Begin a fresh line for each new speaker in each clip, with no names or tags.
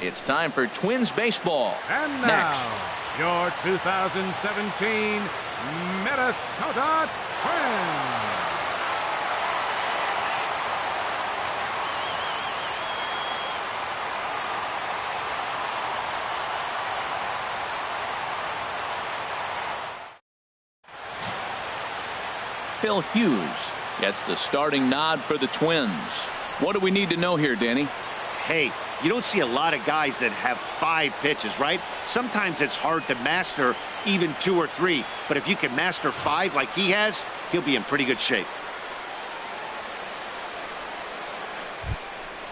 It's time for Twins baseball.
And now, your 2017 Minnesota Twins.
Phil Hughes gets the starting nod for the Twins. What do we need to know here, Danny?
Hey, you don't see a lot of guys that have 5 pitches, right? Sometimes it's hard to master even 2 or 3. But if you can master 5 like he has, he'll be in pretty good shape.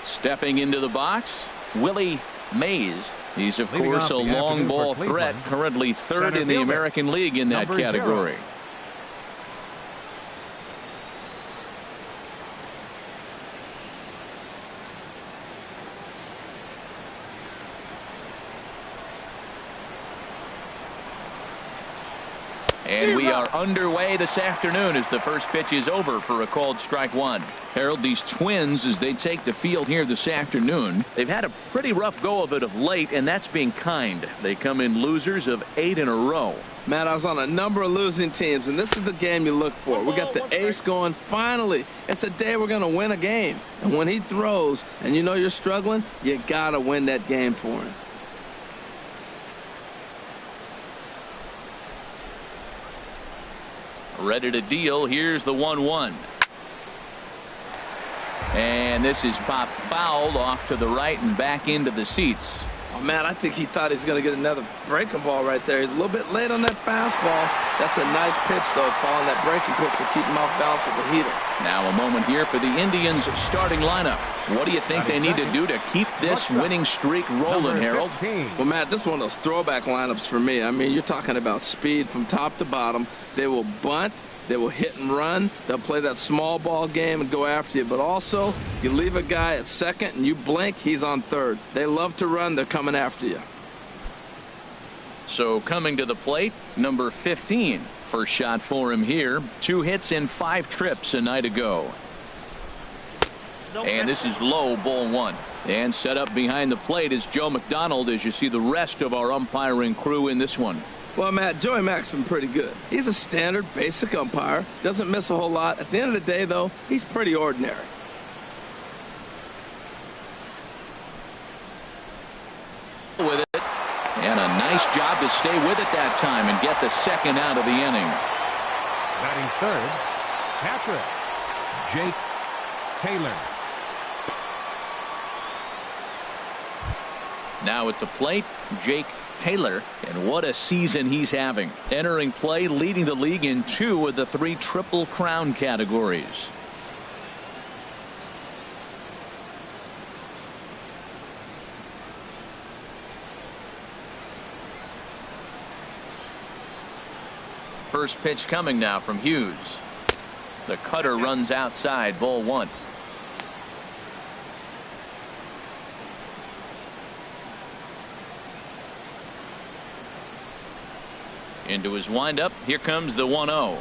Stepping into the box, Willie Mays. He's, of course, a long ball threat, currently 3rd in the American League in that category. And we are underway this afternoon as the first pitch is over for a called strike 1. Harold, these Twins, as they take the field here this afternoon, they've had a pretty rough go of it of late, and that's being kind. They come in losers of 8 in a row.
Matt, I was on a number of losing teams, and this is the game you look for. We got the ace going. Finally, it's the day we're going to win a game. And when he throws and you know you're struggling, you got to win that game for him.
Ready to deal. Here's the 1-1. And this is popped foul off to the right and back into the seats.
Oh, man, I think he thought he was going to get another breaking ball right there. He's a little bit late on that fastball. That's a nice pitch, though, following that breaking pitch to keep him off balance with the heater.
Now a moment here for the Indians' starting lineup. What do you think they need to do to keep this winning streak rolling, Harold?
Well, Matt, this is one of those throwback lineups for me. I mean, you're talking about speed from top to bottom. They will bunt. They will hit and run. They'll play that small ball game and go after you. But also, you leave a guy at second and you blink, he's on third. They love to run. They're coming after you.
So coming to the plate, number 15. First shot for him here. 2 hits in 5 trips a night ago. And this is low, ball 1. And set up behind the plate is Joe McDonald as you see the rest of our umpiring crew in this one.
Well, Matt, Joey Mack's been pretty good. He's a standard, basic umpire. Doesn't miss a whole lot. At the end of the day, though, he's pretty ordinary.
With it. And a nice job to stay with it that time and get the second out of the inning.
Batting third, catcher, Jake Taylor.
Now at the plate, Jake Taylor, and what a season he's having. Entering play, leading the league in 2 of the 3 Triple Crown categories. First pitch coming now from Hughes. The cutter runs outside, ball 1. Into his windup. Here comes the 1-0.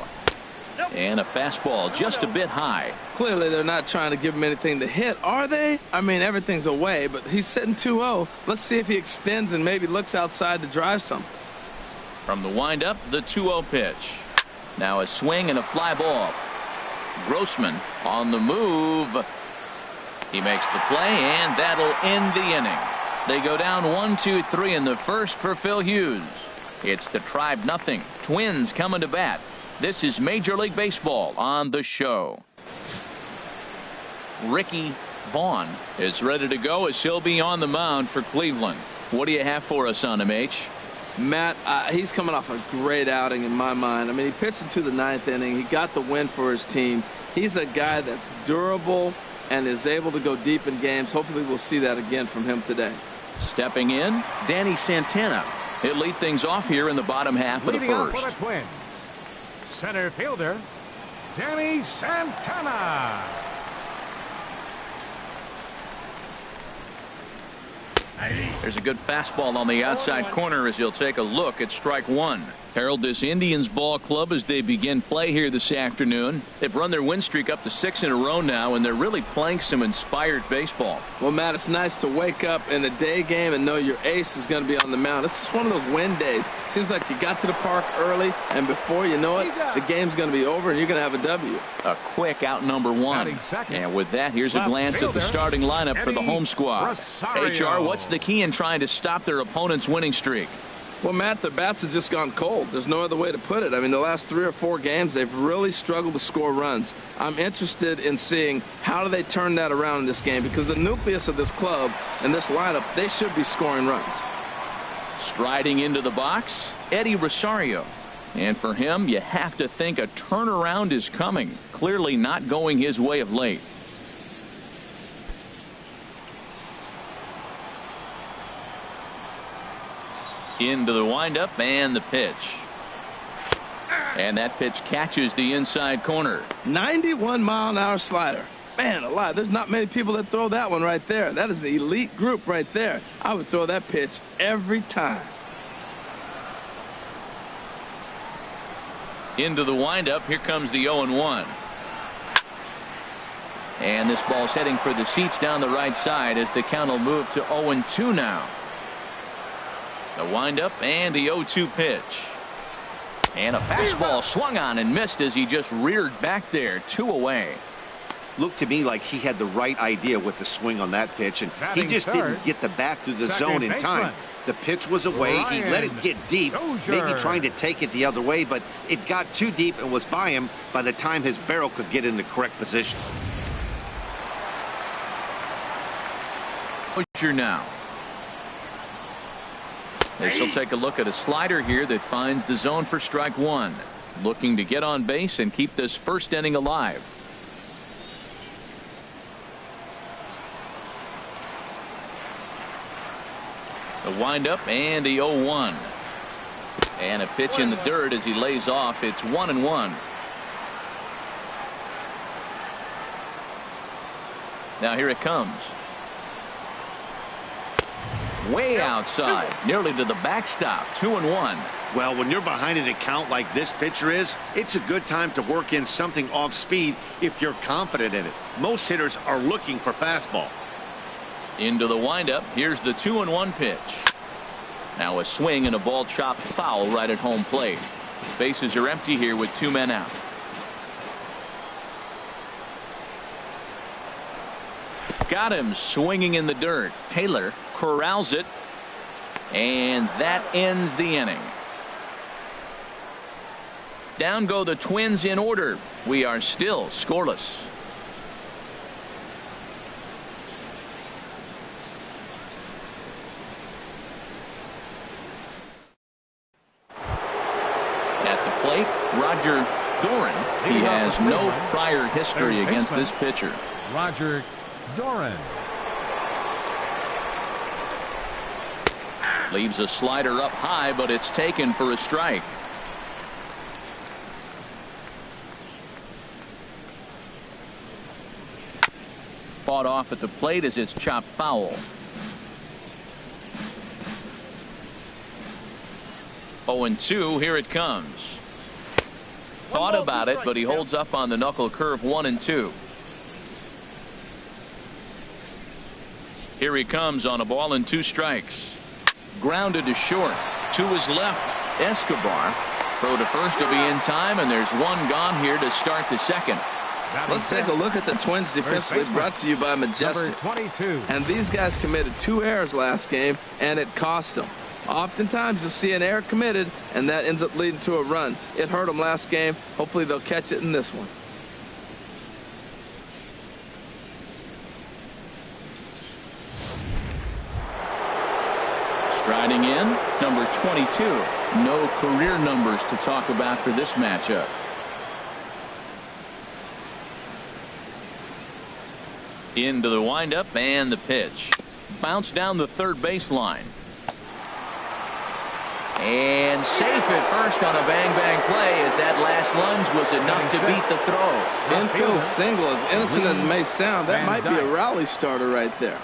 And a fastball just a bit high.
Clearly, they're not trying to give him anything to hit, are they? I mean, everything's away, but he's sitting 2-0. Let's see if he extends and maybe looks outside to drive something.
From the windup, the 2-0 pitch. Now a swing and a fly ball. Grossman on the move. He makes the play, and that'll end the inning. They go down 1-2-3 in the first for Phil Hughes. It's the Tribe nothing. Twins coming to bat. This is Major League Baseball on the show. Ricky Vaughn is ready to go as he'll be on the mound for Cleveland. What do you have for us on him, H?
Matt, he's coming off a great outing in my mind. I mean, he pitched into the 9th inning. He got the win for his team. He's a guy that's durable and is able to go deep in games. Hopefully we'll see that again from him today.
Stepping in, Danny Santana. He'll lead things off here in the bottom half of the first.
For the Twins, center fielder, Danny Santana.
There's a good fastball on the outside corner as he'll take a look at strike 1. Herald this Indians ball club as they begin play here this afternoon. They've run their win streak up to 6 in a row now, and they're really playing some inspired baseball.
Well, Matt, it's nice to wake up in a day game and know your ace is going to be on the mound. It's just one of those win days. Seems like you got to the park early, and before you know it, the game's going to be over and you're going to have a W.
A quick out number 1. And with that, here's a glance at the starting lineup for the home squad. HR, what's the key in trying to stop their opponent's winning streak?
Well, Matt, their bats have just gone cold. There's no other way to put it. I mean, the last 3 or 4 games, they've really struggled to score runs. I'm interested in seeing how do they turn that around in this game, because the nucleus of this club and this lineup, they should be scoring runs.
Striding into the box, Eddie Rosario. And for him, you have to think a turnaround is coming. Clearly not going his way of late. Into the windup and the pitch. And that pitch catches the inside corner.
91-mile-an-hour slider. Man alive, there's not many people that throw that one right there. That is an elite group right there. I would throw that pitch every time.
Into the windup. Here comes the 0-1. And this ball's heading for the seats down the right side as the count will move to 0-2 now. The windup and the 0-2 pitch. And a fastball swung on and missed as he just reared back there. 2 away.
Looked to me like he had the right idea with the swing on that pitch, and he just didn't get the bat through the zone in time. The pitch was away. He let it get deep, maybe trying to take it the other way, but it got too deep and was by him by the time his barrel could get in the correct position.
Pusher now. This will take a look at a slider here that finds the zone for strike 1. Looking to get on base and keep this first inning alive. The windup and the 0-1. And a pitch in the dirt as he lays off. It's 1-1. Now here it comes. Way outside, nearly to the backstop. 2-1.
Well, when you're behind an account like this pitcher is, it's a good time to work in something off speed if you're confident in it. Most hitters are looking for fastball.
Into the windup. Here's the 2-1 pitch. Now a swing and a ball chopped foul right at home plate. Bases are empty here with 2 men out. Got him swinging in the dirt. Taylor corrals it, and that ends the inning. Down go the Twins in order. We are still scoreless. At the plate, Roger Doran. He has no prior history against this pitcher.
Roger Doran.
Leaves a slider up high, but it's taken for a strike. Fought off at the plate as it's chopped foul. 0-2. Here it comes. Thought about it, but he holds up on the knuckle curve. 1-2. Here he comes on a ball and 2 strikes. Grounded to short. To his left, Escobar. Throw to first will be in time, and there's 1 gone here to start the second.
Let's take a look at the Twins defensively, brought to you by Majestic.
22.
And these guys committed 2 errors last game, and it cost them. Oftentimes you'll see an error committed, and that ends up leading to a run. It hurt them last game. Hopefully they'll catch it in this one.
Striding in, number 22. No career numbers to talk about for this matchup. Into the windup and the pitch. Bounce down the third baseline. And safe at first on a bang-bang play as that last lunge was enough to beat the throw.
Infield single, as innocent as it may sound, that might be a rally starter right there.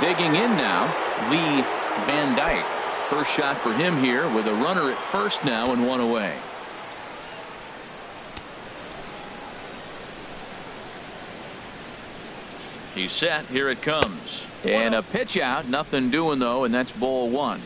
Digging in now, Lee Van Dyke. First shot for him here with a runner at first now and one away. He's set. Here it comes. And a pitch out. Nothing doing, though, and that's ball one.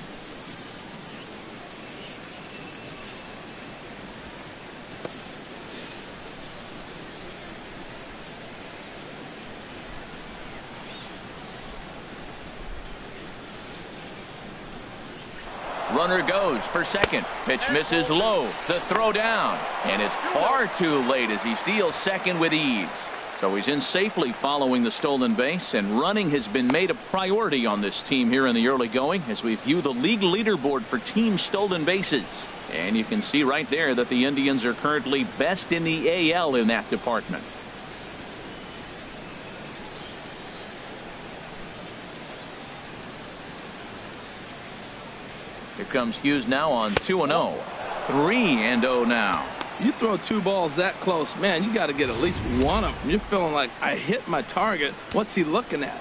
Runner goes for second. Pitch misses low. The throw down. And it's far too late as he steals second with ease. So he's in safely following the stolen base, and running has been made a priority on this team here in the early going as we view the league leaderboard for team stolen bases. And you can see right there that the Indians are currently best in the AL in that department. Here comes Hughes now on 2-0. 3-0 now.
You throw two balls that close, man, you got to get at least one of them. You're feeling like, I hit my target. What's he looking at?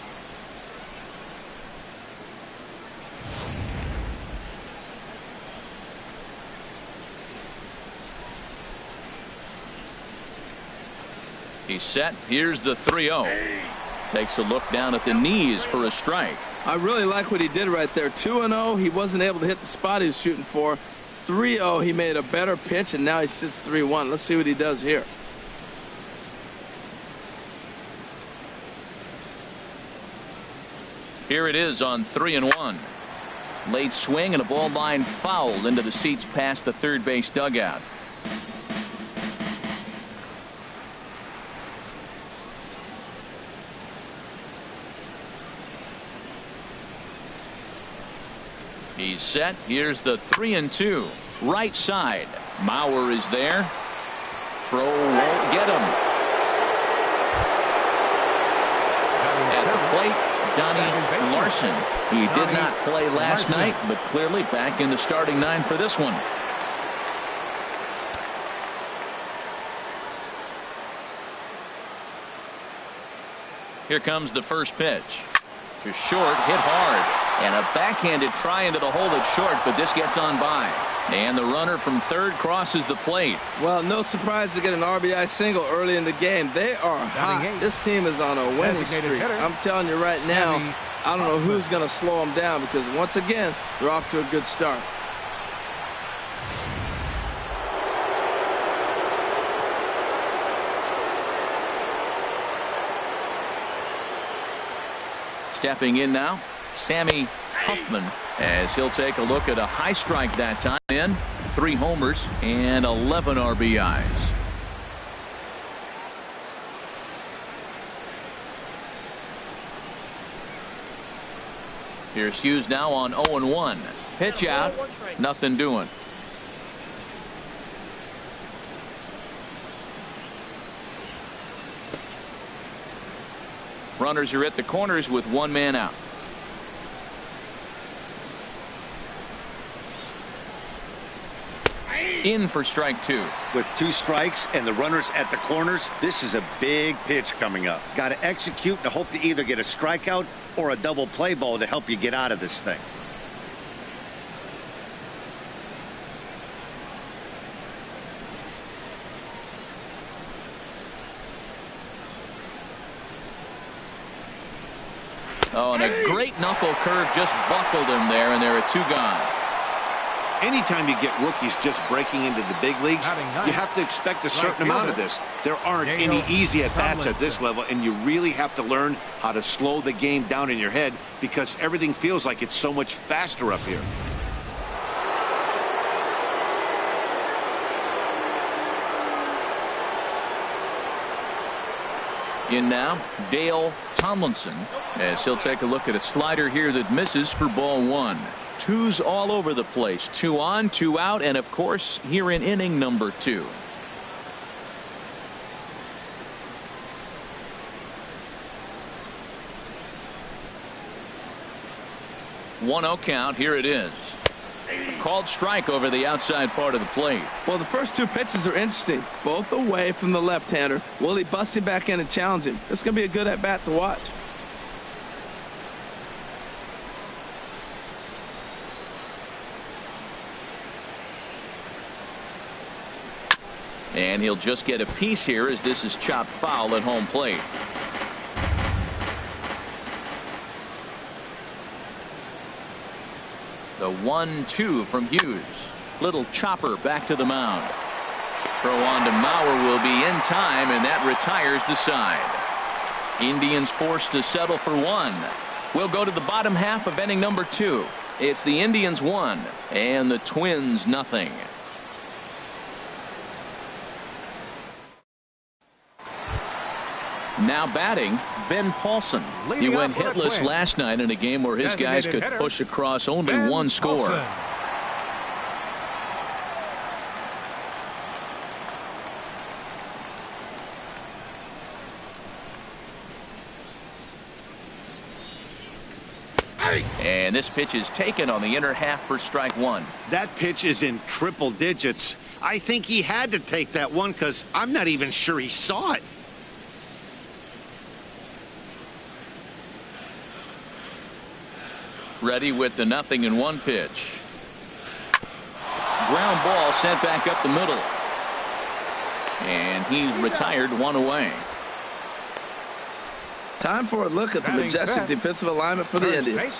He's set. Here's the 3-0. Takes a look down at the knees for a strike.
I really like what he did right there. 2-0. He wasn't able to hit the spot he was shooting for. 3-0, he made a better pitch, and now he sits 3-1. Let's see what he does here.
Here it is on 3-1. Late swing and a ball line fouled into the seats past the third base dugout. He's set. Here's the 3-2. Right side. Mauer is there. Throw won't get him. At the plate, Donnie Larson. He did not play last night, but clearly back in the starting nine for this one. Here comes the first pitch. To short, hit hard. And a backhanded try into the hole at short, but this gets on by. And the runner from third crosses the plate.
Well, no surprise to get an RBI single early in the game. They are hot. This team is on a winning streak. I'm telling you right now, I don't know who's going to slow them down because once again, they're off to a good start.
Stepping in now, Sammy Huffman, as he'll take a look at a high strike that time in. 3 homers and 11 RBIs. Here's Hughes now on 0-1. Pitch out, nothing doing. Runners are at the corners with one man out. In for strike 2.
With 2 strikes and the runners at the corners, this is a big pitch coming up. Got to execute and hope to either get a strikeout or a double play ball to help you get out of this thing.
Oh, and a great knuckle curve just buckled him there, and there are 2 gone.
Anytime you get rookies just breaking into the big leagues, you have to expect a certain amount of this. There aren't any easy at-bats at this level, and you really have to learn how to slow the game down in your head because everything feels like it's so much faster up here.
In now, Dale Tomlinson, as he'll take a look at a slider here that misses for ball 1. 2s all over the place. 2 on, 2 out, and of course here in inning number 2. One 0 count. Here it is. Called strike over the outside part of the plate.
Well, the first 2 pitches are interesting. Both away from the left-hander. Will he bust him back in and challenge him? It's going to be a good at-bat to watch.
And he'll just get a piece here as this is chopped foul at home plate. The 1-2 from Hughes. Little chopper back to the mound. Throw on to Mauer will be in time, and that retires the side. Indians forced to settle for one. We'll go to the bottom half of inning number 2. It's the Indians 1 and the Twins nothing. Now batting, Ben Paulson. He went hitless last night in a game where his guys could push across only one score. And this pitch is taken on the inner half for strike 1.
That pitch is in triple digits. I think he had to take that one because I'm not even sure he saw it.
Ready with the 0-1 pitch. Ground ball sent back up the middle. And he's retired, 1 away.
Time for a look at the majestic defensive alignment for the Indians.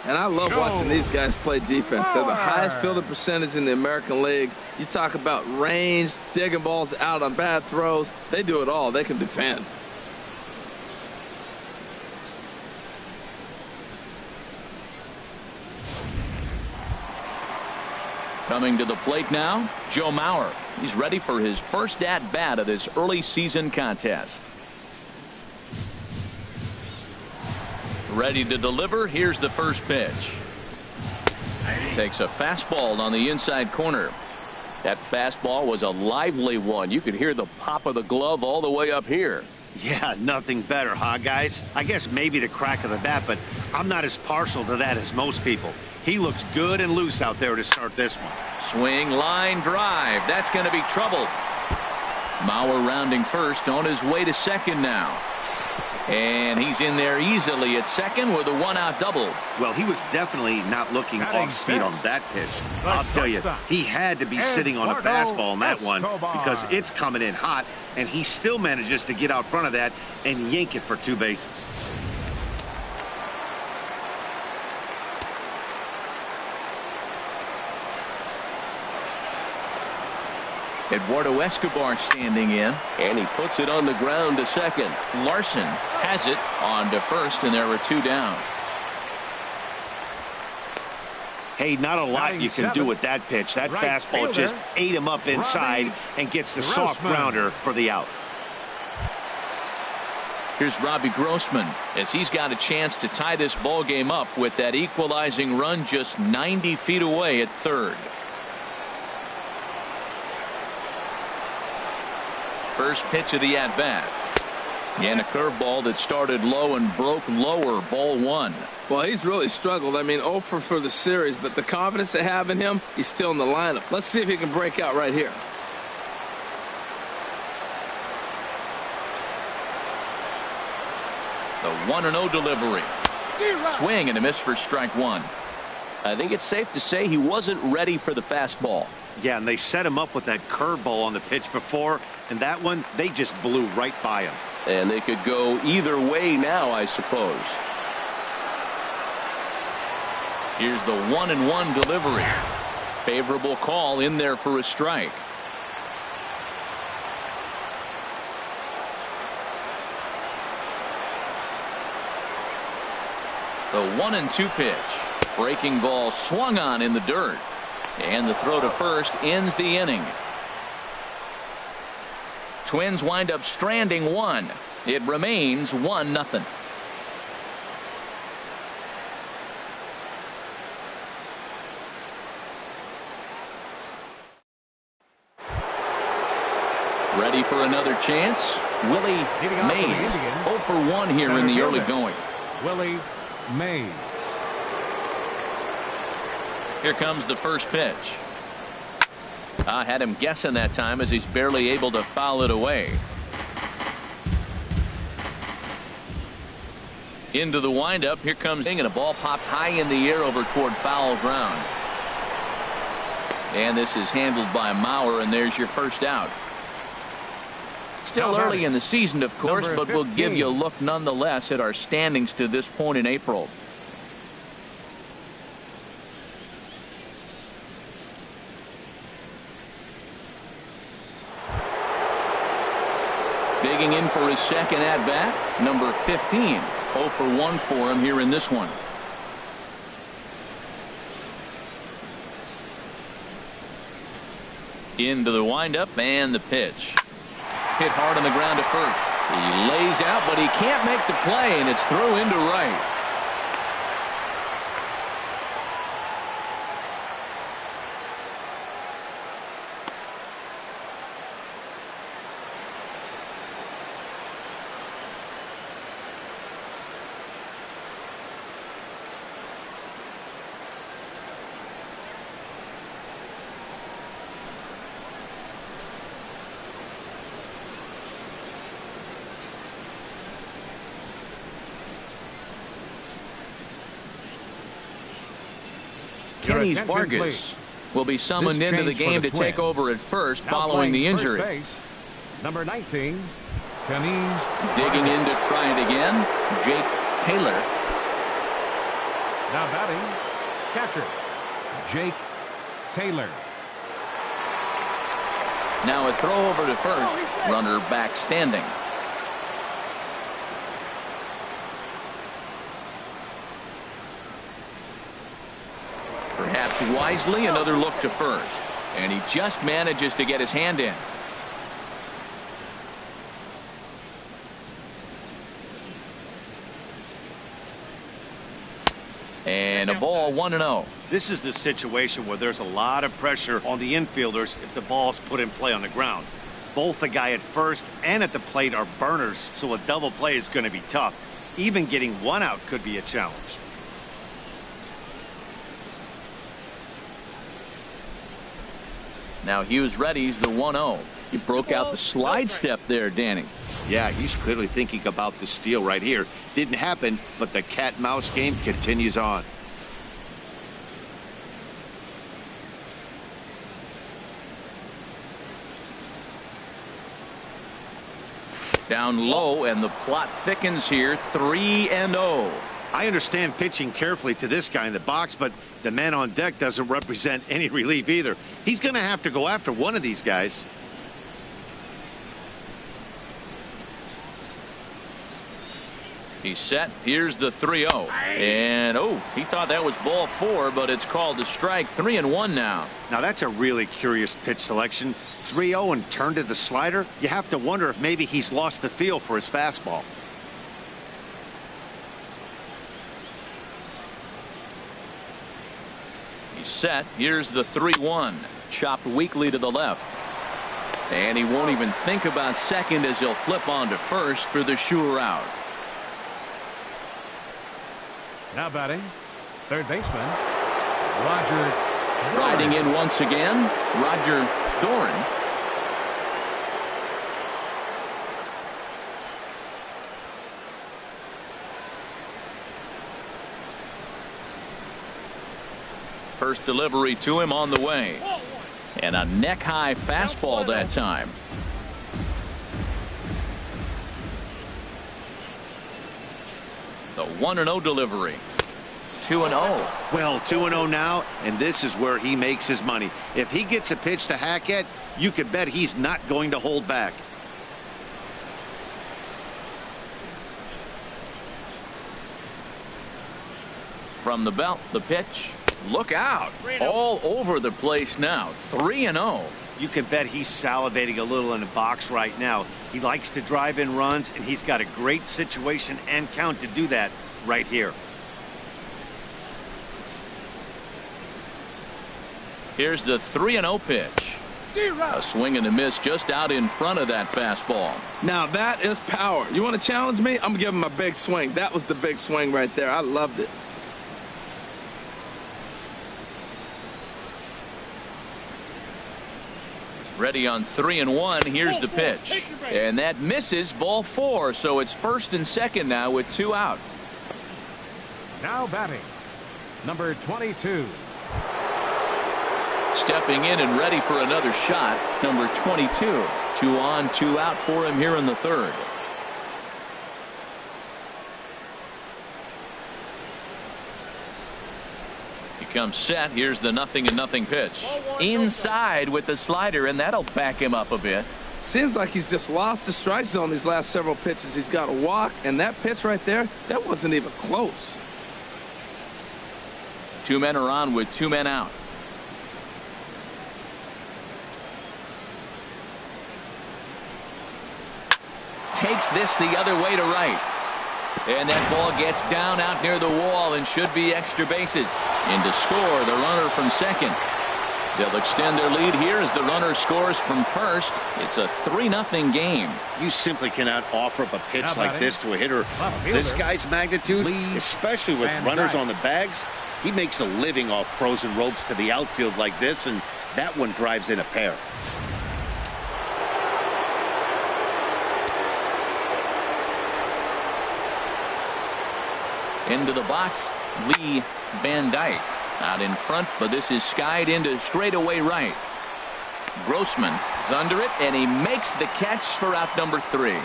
And I love watching these guys play defense. They're the highest fielding percentage in the American League. You talk about range, digging balls out on bad throws. They do it all. They can defend.
Coming to the plate now, Joe Mauer. He's ready for his first at-bat of this early season contest. Ready to deliver. Here's the first pitch. Takes a fastball on the inside corner. That fastball was a lively one. You could hear the pop of the glove all the way up here.
Yeah, nothing better, huh, guys? I guess maybe the crack of the bat, but I'm not as partial to that as most people. He looks good and loose out there to start this one.
Swing, line drive. That's going to be trouble. Mauer rounding first, on his way to second now. And he's in there easily at second with a 1-out double.
Well, he was definitely not looking off speed on that pitch. I'll tell you, he had to be sitting on a fastball on that one because it's coming in hot, and he still manages to get out front of that and yank it for 2 bases.
Eduardo Escobar standing in, and he puts it on the ground to second. Larson has it on to first, and there are 2 down.
Hey, not a lot you can do with that pitch. That fastball just ate him up inside and gets the soft grounder for the out.
Here's Robbie Grossman as he's got a chance to tie this ball game up with that equalizing run just 90 feet away at third. First pitch of the at-bat. And a curveball that started low and broke lower, ball 1.
Well, he's really struggled. I mean, 0 for the series, but the confidence they have in him, he's still in the lineup. Let's see if he can break out right here.
The 1-0 delivery. Swing and a miss for strike 1. I think it's safe to say he wasn't ready for the fastball.
Yeah, and they set him up with that curveball on the pitch before, and that one, they just blew right by him.
And they could go either way now, I suppose. Here's the 1-1 delivery. Favorable call in there for a strike. The 1-2 pitch. Breaking ball swung on in the dirt. And the throw to first ends the inning. Twins wind up stranding 1. It remains 1-0. Ready for another chance? Willie Mays. 0 for 1 here in the early going.
Willie Mays.
Here comes the first pitch. I had him guessing that time as he's barely able to foul it away. Into the windup. Here comes and a ball popped high in the air over toward foul ground. And this is handled by Mauer, and there's your first out. Still early in the season, of course, but we'll give you a look nonetheless at our standings to this point in April. Digging in for his second at-bat, number 15. 0 for 1 for him here in this one. Into the windup and the pitch. Hit hard on the ground to first. He lays out, but he can't make the play, and it's through into right. Kenny Vargas will be summoned into the game to take over at first following the injury.
Base, number 19, Kenny.
Digging in to try it again, Jake Taylor.
Now batting, catcher, Jake Taylor.
Now a throw over to first, runner back standing. Perhaps wisely, another look to first. And he just manages to get his hand in. And a ball, 1-0.
This is the situation where there's a lot of pressure on the infielders if the ball's put in play on the ground. Both the guy at first and at the plate are burners, so a double play is going to be tough. Even getting one out could be a challenge.
Now Hughes readies the 1-0. He broke out the slide step there, Danny.
Yeah, he's clearly thinking about the steal right here. Didn't happen, but the cat-mouse game continues on.
Down low, and the plot thickens here. 3-0.
I understand pitching carefully to this guy in the box, but the man on deck doesn't represent any relief either. He's going to have to go after one of these guys.
He's set. Here's the 3-0. And, oh, he thought that was ball 4, but it's called a strike. 3-1 now.
Now, that's a really curious pitch selection. 3-0 and turned to the slider. You have to wonder if maybe he's lost the feel for his fastball.
Set. Here's the 3-1. Chopped weakly to the left. And he won't even think about second as he'll flip on to first for the sure out.
Now batting, third baseman, Roger Doran.
Riding in once again, Roger Doran. First delivery to him on the way. And a neck-high fastball that time. The 1-0 delivery. 2-0.
Well, 2-0 now, and this is where he makes his money. If he gets a pitch to Hackett, you could bet he's not going to hold back.
From the belt, the pitch. Look out. All over the place now. 3-0.
You can bet he's salivating a little in the box right now. He likes to drive in runs, and he's got a great situation and count to do that right here.
Here's the 3-0 pitch. A swing and a miss just out in front of that fastball.
Now that is power. You want to challenge me? I'm going to give him a big swing. That was the big swing right there. I loved it.
Ready on 3-1. Here's the pitch. And that misses, ball 4. So it's first and second now with 2 out.
Now batting, number 22.
Stepping in and ready for another shot, number 22. 2 on, 2 out for him here in the third. He comes set. Here's the 0-0 pitch. Inside with the slider, and that'll back him up a bit.
Seems like he's just lost the strike zone these last several pitches. He's got a walk, and that pitch right there, that wasn't even close.
2 men are on with 2 men out. Takes this the other way to right. And that ball gets down out near the wall and should be extra bases. In to score the runner from second. They'll extend their lead here as the runner scores from first. It's a 3-0 game.
You simply cannot offer up a pitch like this to a hitter this guy's magnitude, especially with runners on the bags. He makes a living off frozen ropes to the outfield like this, and that one drives in a pair.
Into the box, Lee Van Dyke. Out in front, but this is skied into straightaway right. Grossman is under it, and he makes the catch for out number 3.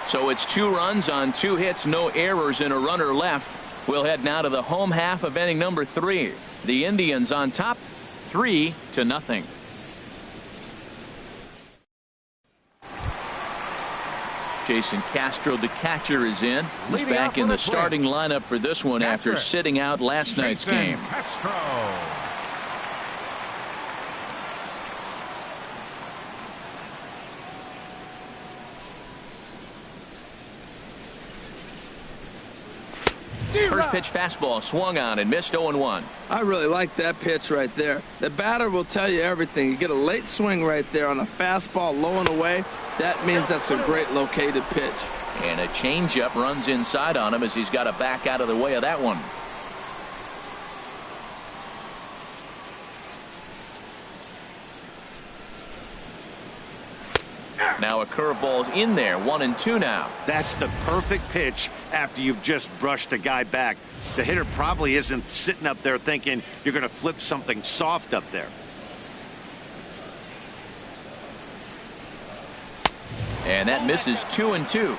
So it's 2 runs on 2 hits, no errors, and a runner left. We'll head now to the home half of inning number 3. The Indians on top, 3-0. Jason Castro, the catcher, is in. He's back in the starting lineup for this one after sitting out last night's game. First pitch fastball swung on and missed 0-1.
I really like that pitch right there. The batter will tell you everything. You get a late swing right there on a fastball low and away. That means that's a great located pitch.
And a changeup runs inside on him as he's got to back out of the way of that one. Now a curveball's in there, 1-2 now.
That's the perfect pitch after you've just brushed a guy back. The hitter probably isn't sitting up there thinking you're going to flip something soft up there.
And that misses 2-2.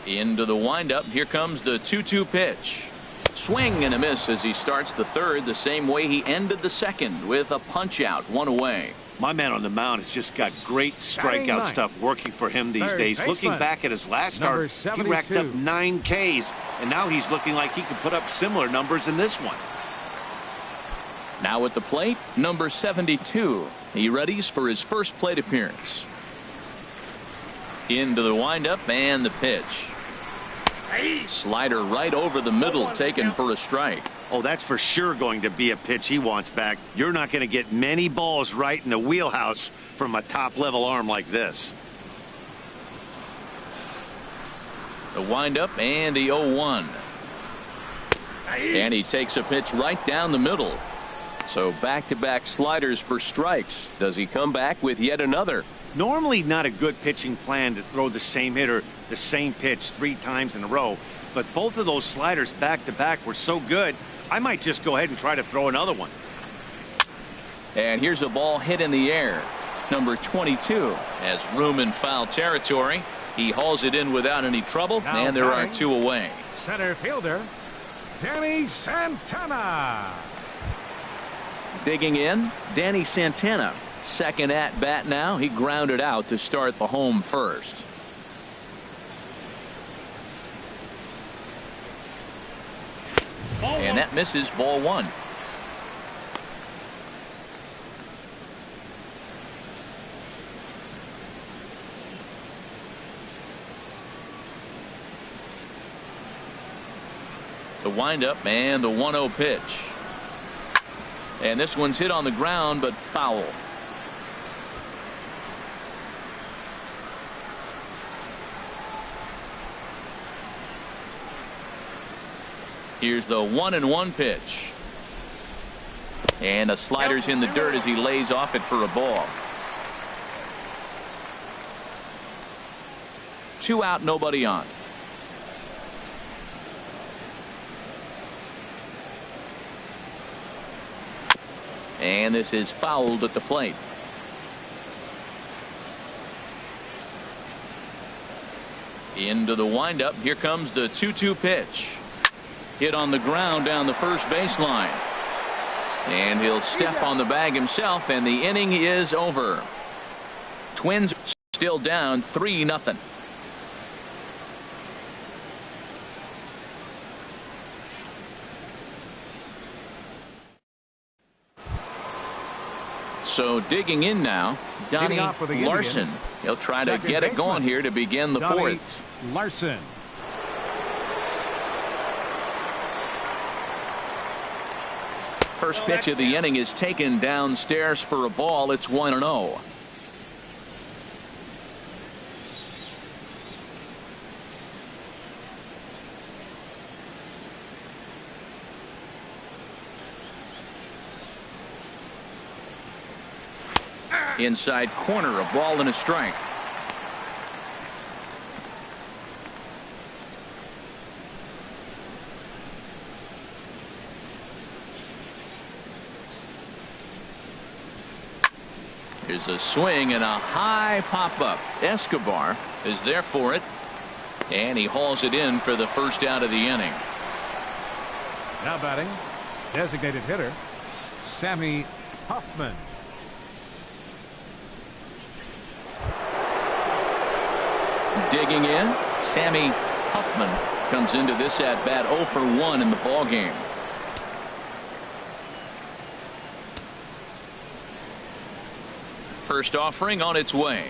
Into the windup. Here comes the 2-2 pitch. Swing and a miss as he starts the third the same way he ended the second, with a punch out, 1 away.
My man on the mound has just got great strikeout stuff working for him these days. Looking back at his last start, he racked up 9 Ks, and now he's looking like he could put up similar numbers in this one.
Now at the plate, number 72. He readies for his first plate appearance. Into the windup and the pitch. Slider right over the middle, taken for a strike.
Oh, that's for sure going to be a pitch he wants back. You're not going to get many balls right in the wheelhouse from a top-level arm like this.
The windup and the 0-1. And he takes a pitch right down the middle. So back-to-back sliders for strikes. Does he come back with yet another?
Normally not a good pitching plan to throw the same hitter the same pitch 3 times in a row, but both of those sliders back-to-back were so good, I might just go ahead and try to throw another one.
And here's a ball hit in the air. Number 22 has room in foul territory. He hauls it in without any trouble, and there are 2 away.
Center fielder, Danny Santana.
Digging in, Danny Santana. Second at bat now. He grounded out to start the home first. And that misses, ball 1. The windup and the 1-0 pitch. And this one's hit on the ground, but foul. Here's the 1-1 pitch. And a slider's in the dirt as he lays off it for a ball. 2 out, nobody on. And this is fouled at the plate. Into the windup. Here comes the 2-2 pitch. Hit on the ground down the first baseline. And he'll step on the bag himself, and the inning is over. Twins still down 3-0. So digging in now, Donnie Larson. He'll try to get it going here to begin the fourth.
Larson.
First pitch of the inning is taken downstairs for a ball. It's 1-0. Inside corner, a ball and a strike. Here's a swing and a high pop-up. Escobar is there for it, and he hauls it in for the first out of the inning.
Now batting, designated hitter, Sammy Hoffman.
Digging in, Sammy Hoffman comes into this at bat 0 for 1 in the ball game. First offering on its way,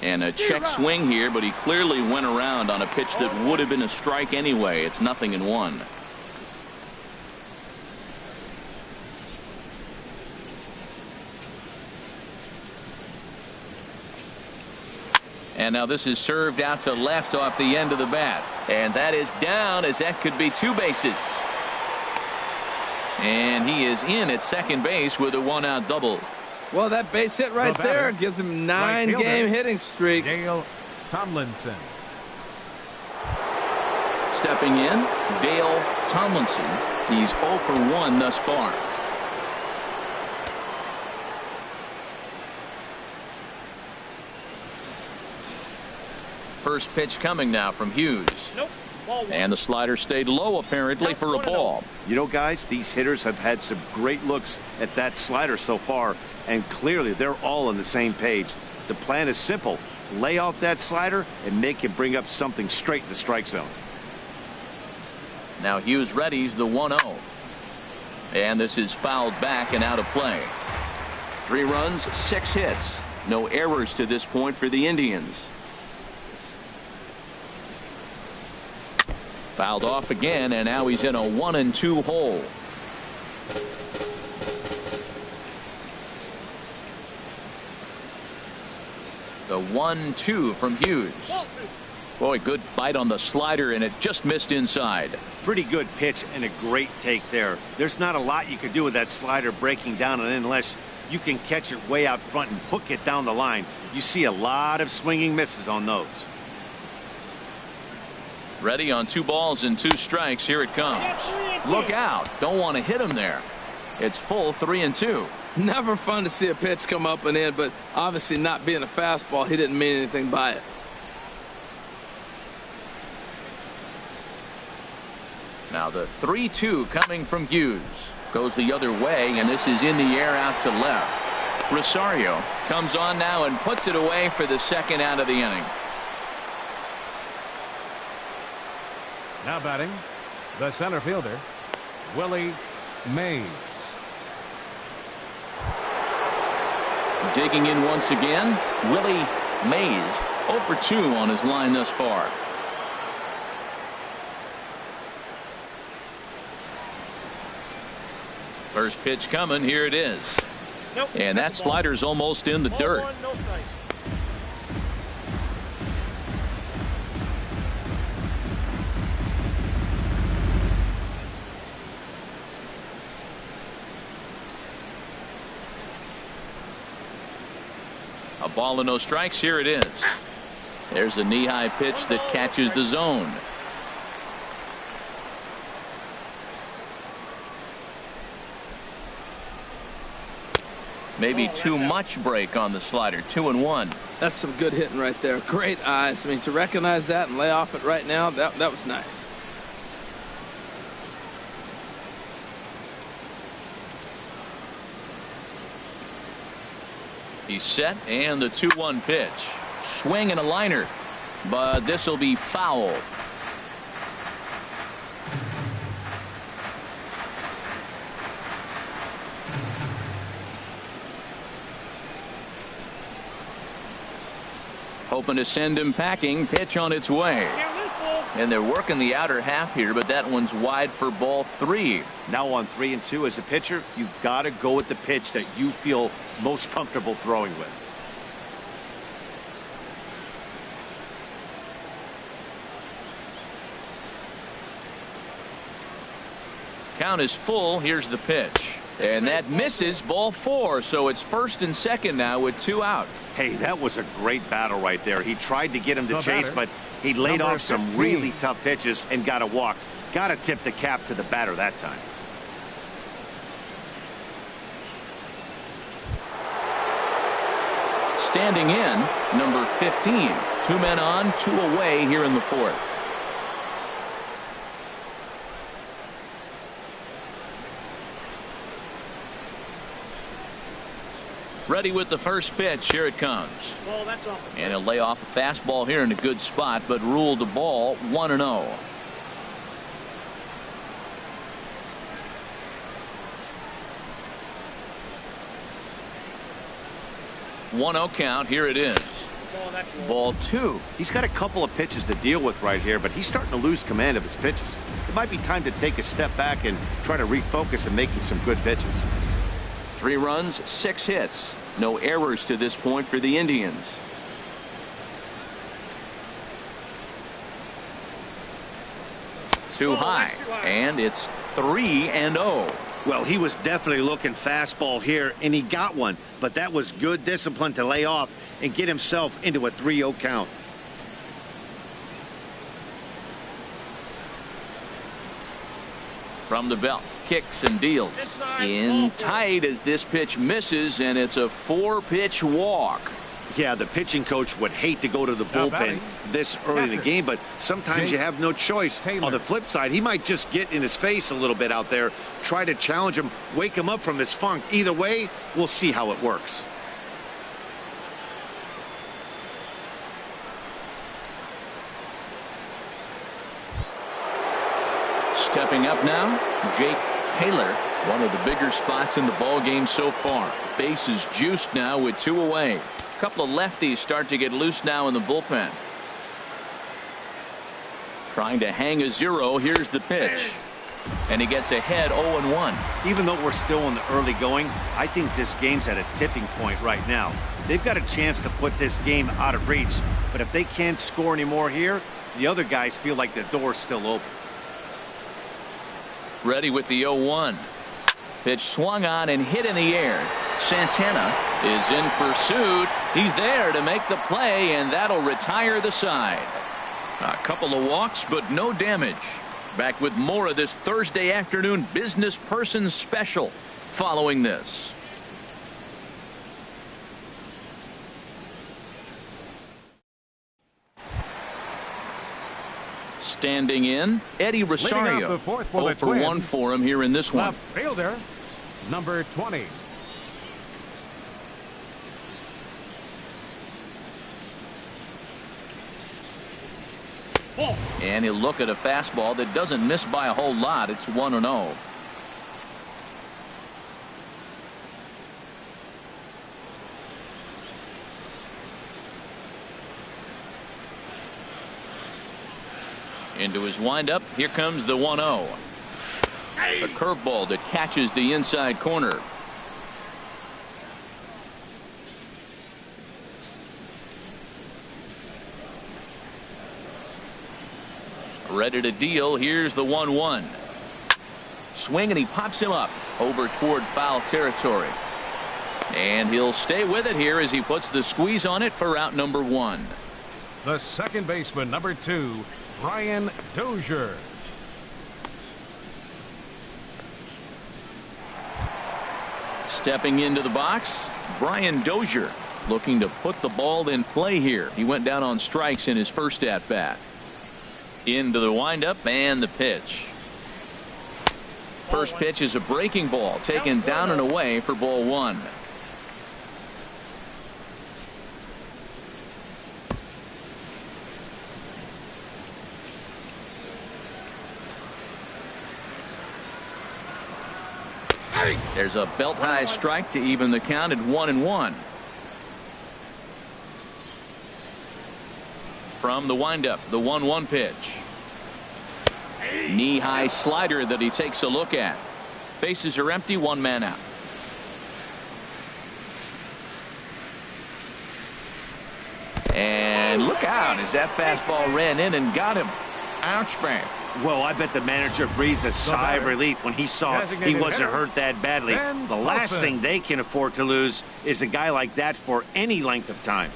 and a check swing here, but he clearly went around on a pitch that would have been a strike anyway. It's 0-1. And now this is served out to left off the end of the bat. And that is down, as that could be 2 bases. And he is in at second base with a 1-out double.
Well, that base hit right there gives him 9-game hitting streak.
Dale Tomlinson.
Stepping in, Dale Tomlinson. He's 0 for 1 thus far. First pitch coming now from Hughes.
Nope.
And the slider stayed low apparently for a ball.
You know, guys, these hitters have had some great looks at that slider so far, and clearly they're all on the same page. The plan is simple. Lay off that slider and make him bring up something straight in the strike zone.
Now Hughes readies the 1-0. And this is fouled back and out of play. 3 runs, 6 hits. No errors to this point for the Indians. Fouled off again, and now he's in a 1-2 hole. The 1-2 from Hughes. Boy, good bite on the slider, and it just missed inside.
Pretty good pitch and a great take there. There's not a lot you can do with that slider breaking down and in unless you can catch it way out front and hook it down the line. You see a lot of swinging misses on those.
Ready on 2 balls and 2 strikes. Here it comes. Look out. Don't want to hit him there. It's full 3-2.
Never fun to see a pitch come up and in, but obviously not being a fastball, he didn't mean anything by it.
Now the 3-2 coming from Hughes. Goes the other way, and this is in the air out to left. Rosario comes on now and puts it away for the second out of the inning.
Now batting, the center fielder, Willie Mays.
Digging in once again, Willie Mays. 0 for 2 on his line thus far. First pitch coming. Here it is.
Nope,
and that slider's almost in the dirt.
1, no strike.
A ball and no strikes. Here it is. There's a knee-high pitch that catches the zone. Maybe too much break on the slider. 2-1.
That's some good hitting right there. Great eyes. I mean, to recognize that and lay off it right now, that was nice.
He's set, and the 2-1 pitch. Swing and a liner, but this will be foul. Hoping to send him packing. Pitch on its way. And they're working the outer half here, but that one's wide for ball 3.
Now on 3-2, as a pitcher, you've got to go with the pitch that you feel most comfortable throwing with.
Count is full. Here's the pitch. And that misses. Ball 4. So it's first and second now with 2 out.
Hey, that was a great battle right there. He tried to get him to chase, but he laid off some really tough pitches and got a walk. Got to tip the cap to the batter that time.
Standing in, number 15. 2 men on, 2 away here in the 4th. Ready with the first pitch. Here it comes. And he'll lay off a fastball here in a good spot, but ruled the ball 1-0. One-0 count. Here it is. Ball 2.
He's got a couple of pitches to deal with right here, but he's starting to lose command of his pitches. It might be time to take a step back and try to refocus and making some good pitches.
3 runs, 6 hits. No errors to this point for the Indians. Too high, and it's 3-0.
Well, he was definitely looking fastball here, and he got one, but that was good discipline to lay off and get himself into a 3-0 count.
From the belt, kicks and deals. In tight as this pitch misses, and it's a 4-pitch walk.
Yeah, the pitching coach would hate to go to the bullpen this early in the game, but sometimes you have no choice. On the flip side, he might just get in his face a little bit out there, try to challenge him, wake him up from his funk. Either way, we'll see how it works.
Stepping up now, Jake Taylor, one of the bigger spots in the ball game so far. Base is juiced now with 2 away. A couple of lefties start to get loose now in the bullpen. Trying to hang a 0. Here's the pitch. And he gets ahead 0-1.
Even though we're still in the early going, I think this game's at a tipping point right now. They've got a chance to put this game out of reach. But if they can't score anymore here, the other guys feel like the door's still open.
Ready with the 0-1. Pitch swung on and hit in the air. Santana is in pursuit. He's there to make the play, and that'll retire the side. A couple of walks, but no damage. Back with more of this Thursday afternoon Business Person Special following this. Standing in, Eddie Rosario. 0 for 1 for him here in this one.
Left fielder, number 20.
And he'll look at a fastball that doesn't miss by a whole lot. It's 1-0. Into his windup. Here comes the 1-0. A curveball that catches the inside corner. Ready to deal. Here's the 1-1. Swing, and he pops him up over toward foul territory. And he'll stay with it here as he puts the squeeze on it for out number 1.
The second baseman, number 2, Brian Dozier.
Stepping into the box, Brian Dozier, looking to put the ball in play here. He went down on strikes in his first at bat. Into the windup and the pitch. First pitch is a breaking ball taken down and away for ball one. There's a belt high strike to even the count at 1-1. From the windup, the 1-1 pitch. Knee high slider that he takes a look at. Bases are empty, one man out. And look out as that fastball ran in and got him. Ouch, man.
Well, I bet the manager breathed a sigh of relief when he saw he wasn't hurt that badly. The last thing they can afford to lose is a guy like that for any length of time.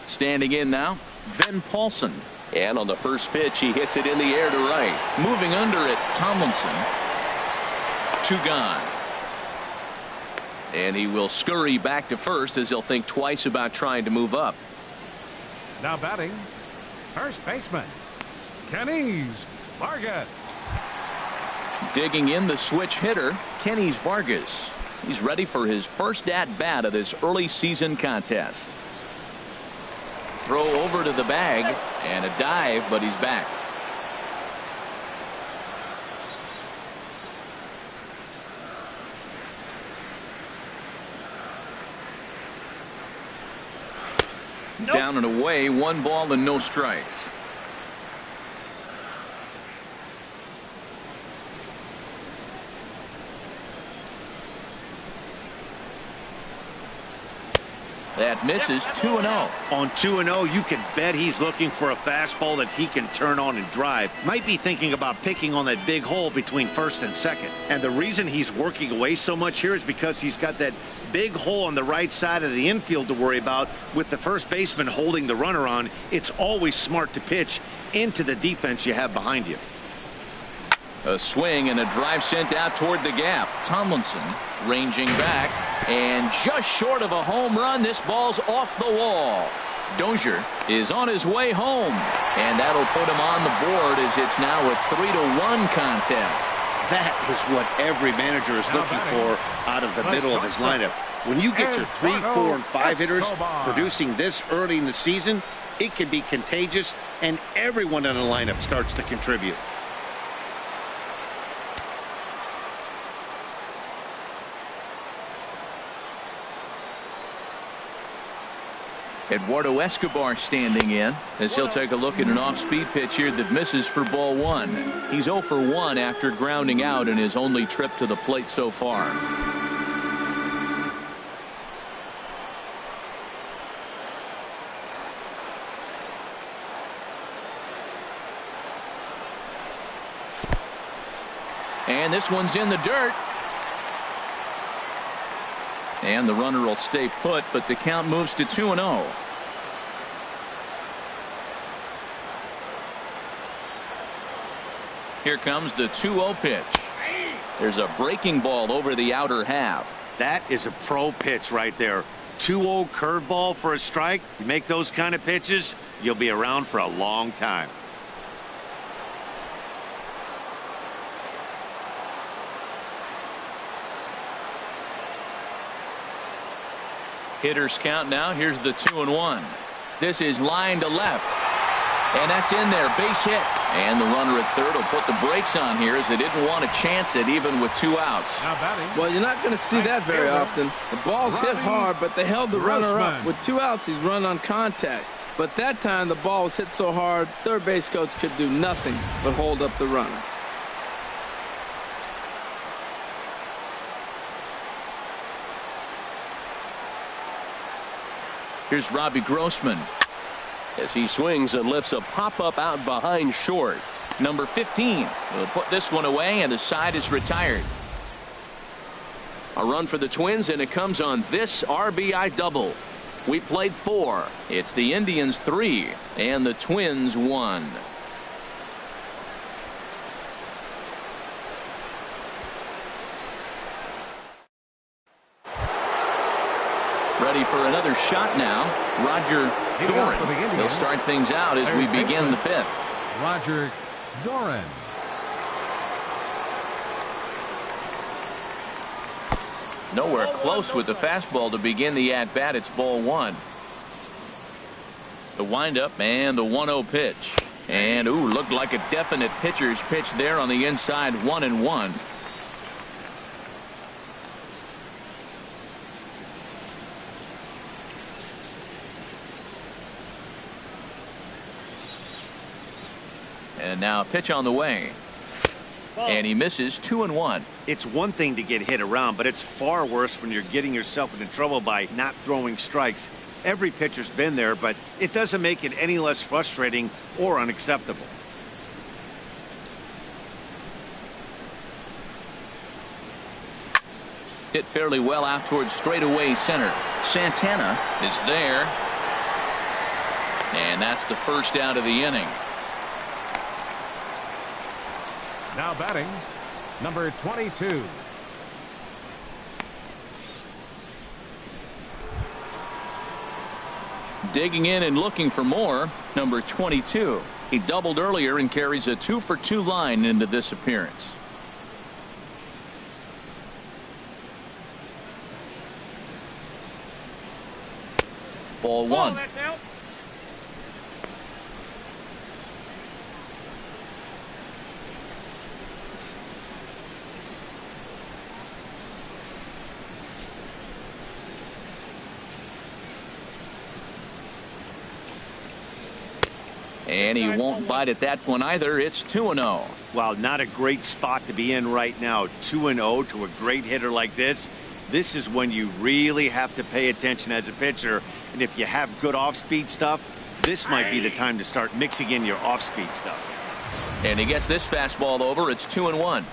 Standing in now, Ben Paulson. And on the first pitch, he hits it in the air to right. Moving under it, Tomlinson. 2 gone. And he will scurry back to first as he'll think twice about trying to move up.
Now batting, first baseman, Kenys Vargas.
Digging in the switch hitter, Kenys Vargas. He's ready for his first at-bat of this early season contest. Throw over to the bag and a dive, but he's back. Nope. Down and away, 1 ball and no strikes. That misses. 2-0.
On 2-0, you can bet he's looking for a fastball that he can turn on and drive. Might be thinking about picking on that big hole between first and second. And the reason he's working away so much here is because he's got that big hole on the right side of the infield to worry about. With the first baseman holding the runner on, it's always smart to pitch into the defense you have behind you.
A swing and a drive sent out toward the gap. Tomlinson ranging back and just short of a home run. This ball's off the wall. Dozier is on his way home, and that'll put him on the board as it's now a 3-1 contest.
That is what every manager is looking for out of the middle of his lineup. When you get your 3, 4, and 5 hitters producing this early in the season, it can be contagious, and everyone in the lineup starts to contribute.
Eduardo Escobar standing in as he'll take a look at an off-speed pitch here that misses for ball 1. He's 0 for 1 after grounding out in his only trip to the plate so far. And this one's in the dirt. And the runner will stay put, but the count moves to 2-0. Here comes the 2-0 pitch. There's a breaking ball over the outer half.
That is a pro pitch right there. 2-0 curveball for a strike. You make those kind of pitches, you'll be around for a long time.
Hitters count now. Here's the 2-1. This is line to left. And that's in there. Base hit. And the runner at third will put the brakes on here as they didn't want to chance it even with 2 outs.
Well, you're not going to see that very often. The ball's hit hard, but they held the runner up. With 2 outs, he's run on contact. But that time, the ball was hit so hard, third base coach could do nothing but hold up the runner.
Here's Robbie Grossman as he swings and lifts a pop-up out behind short. Number 15 will put this one away, and the side is retired. A run for the Twins, and it comes on this RBI double. We played 4. It's the Indians 3 and the Twins 1. Ready for another shot now. Roger Doran. He'll start things out as we begin the 5th.
Roger Doran.
Nowhere close with the fastball to begin the at-bat. It's ball 1. The windup and the 1-0 pitch. And, looked like a definite pitcher's pitch there on the inside. 1-1. And now a pitch on the way. And he misses. 2-1.
It's one thing to get hit around, but it's far worse when you're getting yourself into trouble by not throwing strikes. Every pitcher's been there, but it doesn't make it any less frustrating or unacceptable.
Hit fairly well out towards straightaway center. Santana is there. And that's the first out of the inning.
Now batting, number 22.
Digging in and looking for more, number 22. He doubled earlier and carries a 2-for-2 line into this appearance. Ball 1.
That's out.
And he won't bite at that one either. It's 2-0.
Wow, not a great spot to be in right now. 2-0 to a great hitter like this. This is when you really have to pay attention as a pitcher. And if you have good off-speed stuff, this might be the time to start mixing in your off-speed stuff.
And he gets this fastball over. It's 2-1.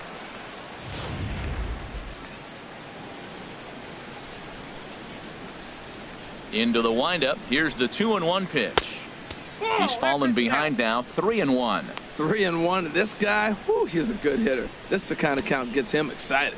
Into the windup. Here's the 2-1 pitch. He's fallen behind now. 3-1.
3-1. This guy, whew, he's a good hitter. This is the kind of count that gets him excited.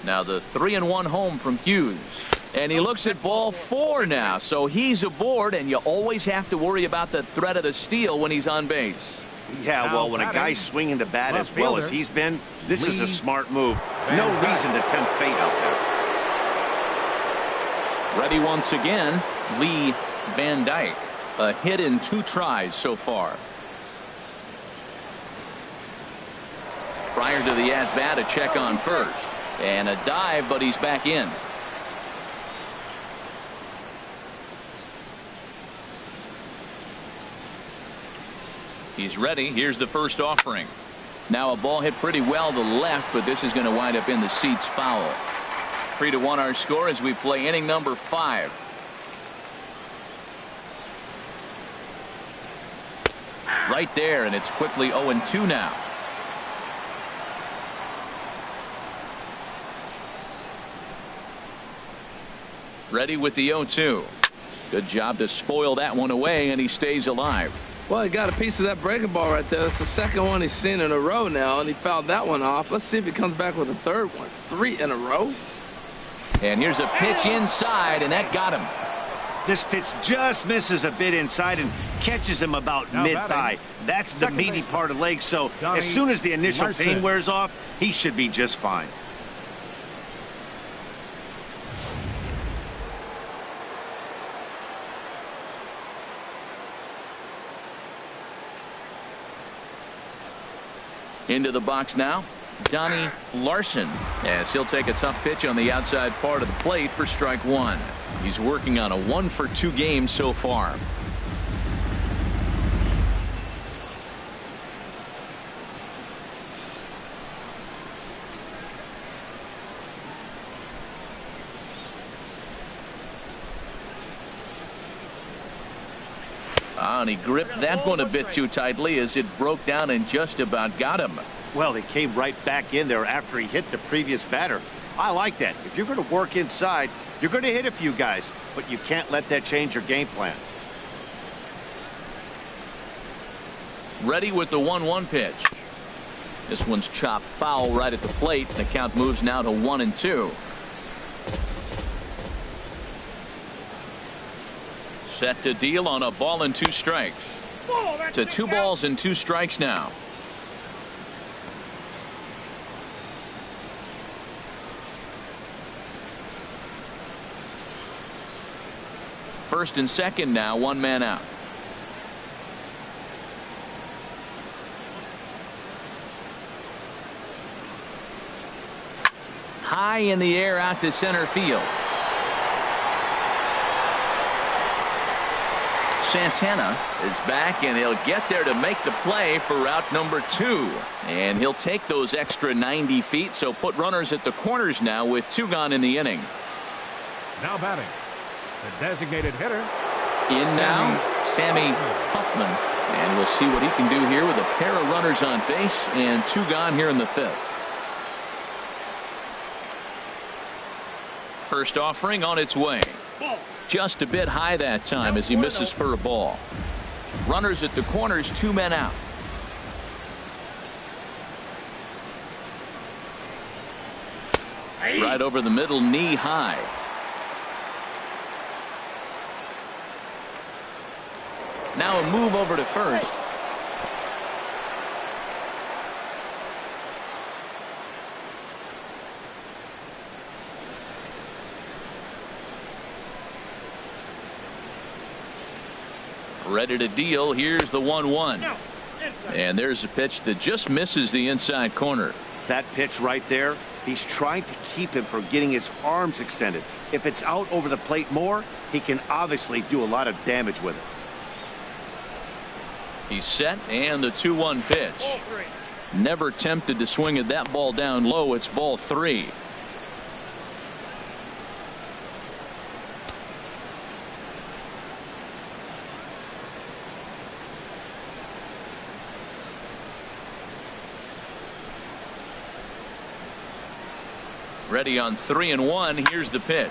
Now the 3-1 home from Hughes. And he looks at ball 4 now. So he's aboard, and you always have to worry about the threat of the steal when he's on base.
Yeah, well, when a guy's swinging the bat as well as he's been, this is a smart move. No reason to tempt fate out there.
Ready once again, Lee Van Dyke. A hit in 2 tries so far. Prior to the at-bat, a check on first. And a dive, but he's back in. He's ready. Here's the first offering. Now a ball hit pretty well to the left, but this is going to wind up in the seats foul. 3-1 our score as we play inning number 5. Right there, and it's quickly 0-2 now. Ready with the 0-2. Good job to spoil that one away, and he stays alive.
Well, he got a piece of that breaking ball right there. That's the second one he's seen in a row now, and he fouled that one off. Let's see if he comes back with a third one. 3 in a row.
And here's a pitch inside, and that got him.
This pitch just misses a bit inside and catches him about mid-thigh. That's the meaty part of the leg, so as soon as the initial pain wears off, he should be just fine.
Into the box now, Donnie Larson, as he'll take a tough pitch on the outside part of the plate for strike 1. He's working on a 1-for-2 game so far. And he gripped that one a bit too tightly as it broke down and just about got him.
Well, he came right back in there after he hit the previous batter. I like that. If you're going to work inside, you're going to hit a few guys, but you can't let that change your game plan.
Ready with the 1-1 pitch. This one's chopped foul right at the plate. The count moves now to 1-2. Set to deal on a ball and 2 strikes. To 2 balls and 2 strikes now. First and second now, 1 man out. High in the air out to center field. Santana is back, and he'll get there to make the play for route number 2. And he'll take those extra 90 feet, so put runners at the corners now with 2 gone in the inning.
Now batting, the designated hitter.
In now, Sammy Huffman. And we'll see what he can do here with a pair of runners on base and 2 gone here in the 5th. First offering on its way. Just a bit high that time as he misses for a ball. Runners at the corners, 2 men out. Right over the middle, knee high. Now a move over to first. Ready to deal. Here's the 1-1. And there's a pitch that just misses the inside corner.
That pitch right there, he's trying to keep him from getting his arms extended. If it's out over the plate more, he can obviously do a lot of damage with it.
He's set, and the 2-1 pitch. Never tempted to swing at that ball down low. It's ball 3. Ready on 3-1. Here's the pitch.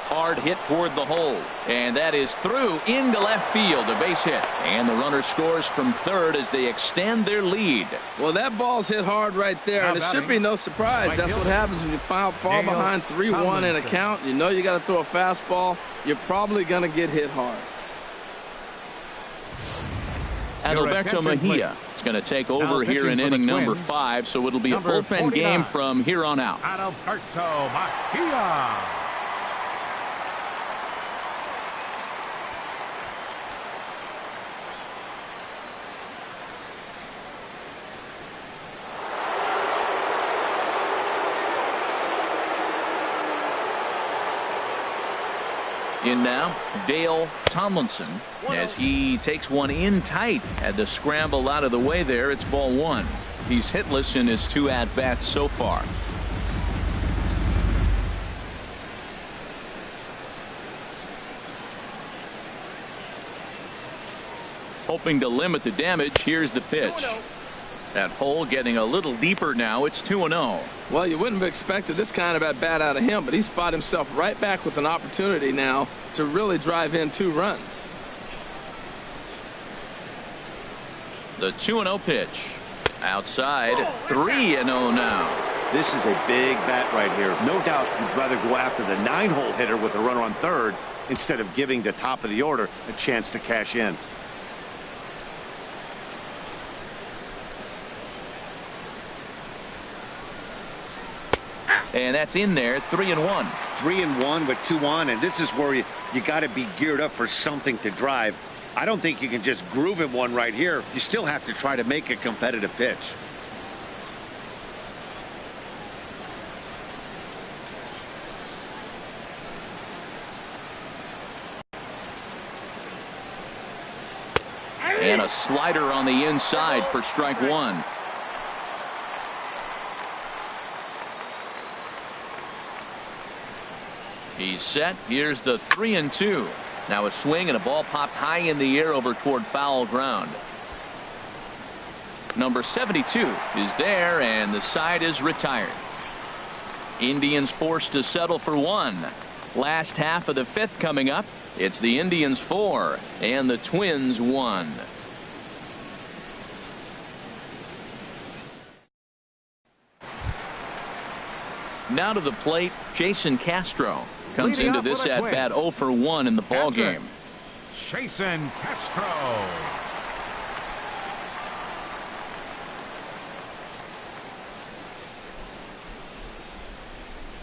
Hard hit toward the hole, and that is through into left field. A base hit, and the runner scores from third as they extend their lead.
Well, that ball's hit hard right there, and it should be no surprise. That's what happens when you fall behind 3-1 in a count. You know you got to throw a fastball. You're probably going to get hit hard.
Adalberto Mejia is going to take over here in inning number 5, so it'll be a bullpen game from here on out.
Adalberto Mejia.
In now, Dale Tomlinson, as he takes one in tight. Had to scramble out of the way there. It's ball 1. He's hitless in his 2 at-bats so far. Hoping to limit the damage. Here's the pitch. That hole getting a little deeper now. It's 2-0.
Well, you wouldn't have expected this kind of at bat out of him, but he's fought himself right back with an opportunity now to really drive in 2 runs.
The 2-0 pitch. Outside, 3-0 now.
This is a big bat right here. No doubt you'd rather go after the 9-hole hitter with a runner on third instead of giving the top of the order a chance to cash in.
And that's in there. 3-1.
3-1 with 2 on, and this is where you got to be geared up for something to drive. I don't think you can just groove him one right here. You still have to try to make a competitive pitch.
And a slider on the inside for strike 1. He's set. Here's the 3-2. Now a swing and a ball popped high in the air over toward foul ground. Number 72 is there, and the side is retired. Indians forced to settle for one. Last half of the fifth coming up. It's the Indians 4 and the Twins 1. Now to the plate, Jason Castro comes into this at bat 0 for 1 in the ball game.
Jason Castro.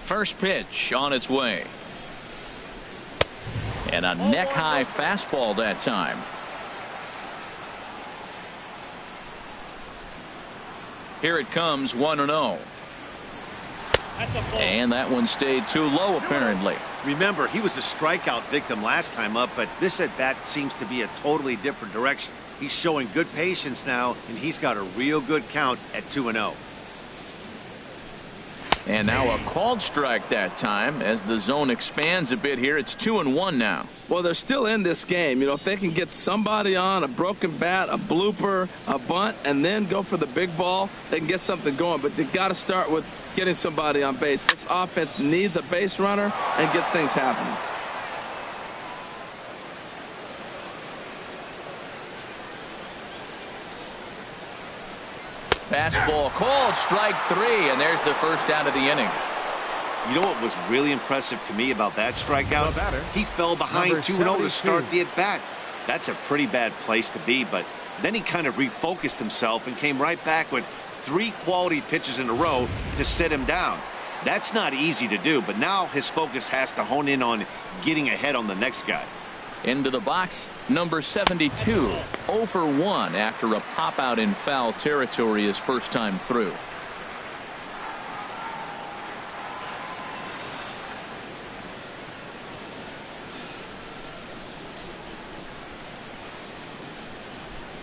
First pitch on its way. And a neck-high fastball that time. Here it comes, 1-0. And that one stayed too low, apparently.
Remember, he was a strikeout victim last time up, but this at-bat seems to be a totally different direction. He's showing good patience now, and he's got a real good count at 2-0.
And now a called strike that time as the zone expands a bit here. It's 2-1 now.
Well, they're still in this game. You know, if they can get somebody on a broken bat, a blooper, a bunt, and then go for the big ball, they can get something going. But they've got to start with getting somebody on base. This offense needs a base runner and get things happening.
Fastball called, strike 3, and there's the first out of the inning.
You know what was really impressive to me about that strikeout? He fell behind 2-0 to start the at-bat. That's a pretty bad place to be, but then he kind of refocused himself and came right back with 3 quality pitches in a row to sit him down. That's not easy to do, but now his focus has to hone in on getting ahead on the next guy.
Into the box, number 72, 0 for 1 after a pop out in foul territory his first time through.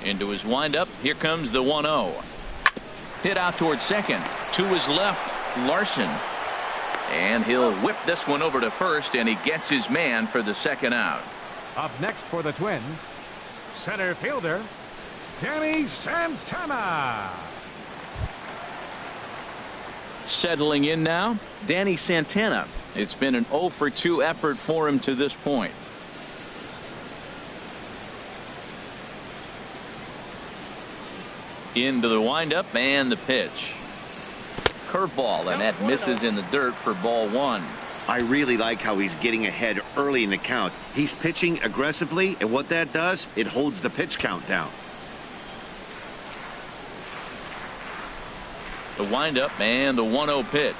Into his windup, here comes the 1-0. Hit out towards second. To his left, Larson. And he'll whip this one over to first, and he gets his man for the second out.
Up next for the Twins, center fielder, Danny Santana.
Settling in now, Danny Santana. It's been an 0 for 2 effort for him to this point. Into the windup and the pitch. Curveball, and that misses in the dirt for ball 1.
I really like how he's getting ahead early in the count. He's pitching aggressively, and what that does, it holds the pitch count down.
The windup and the 1-0 pitch.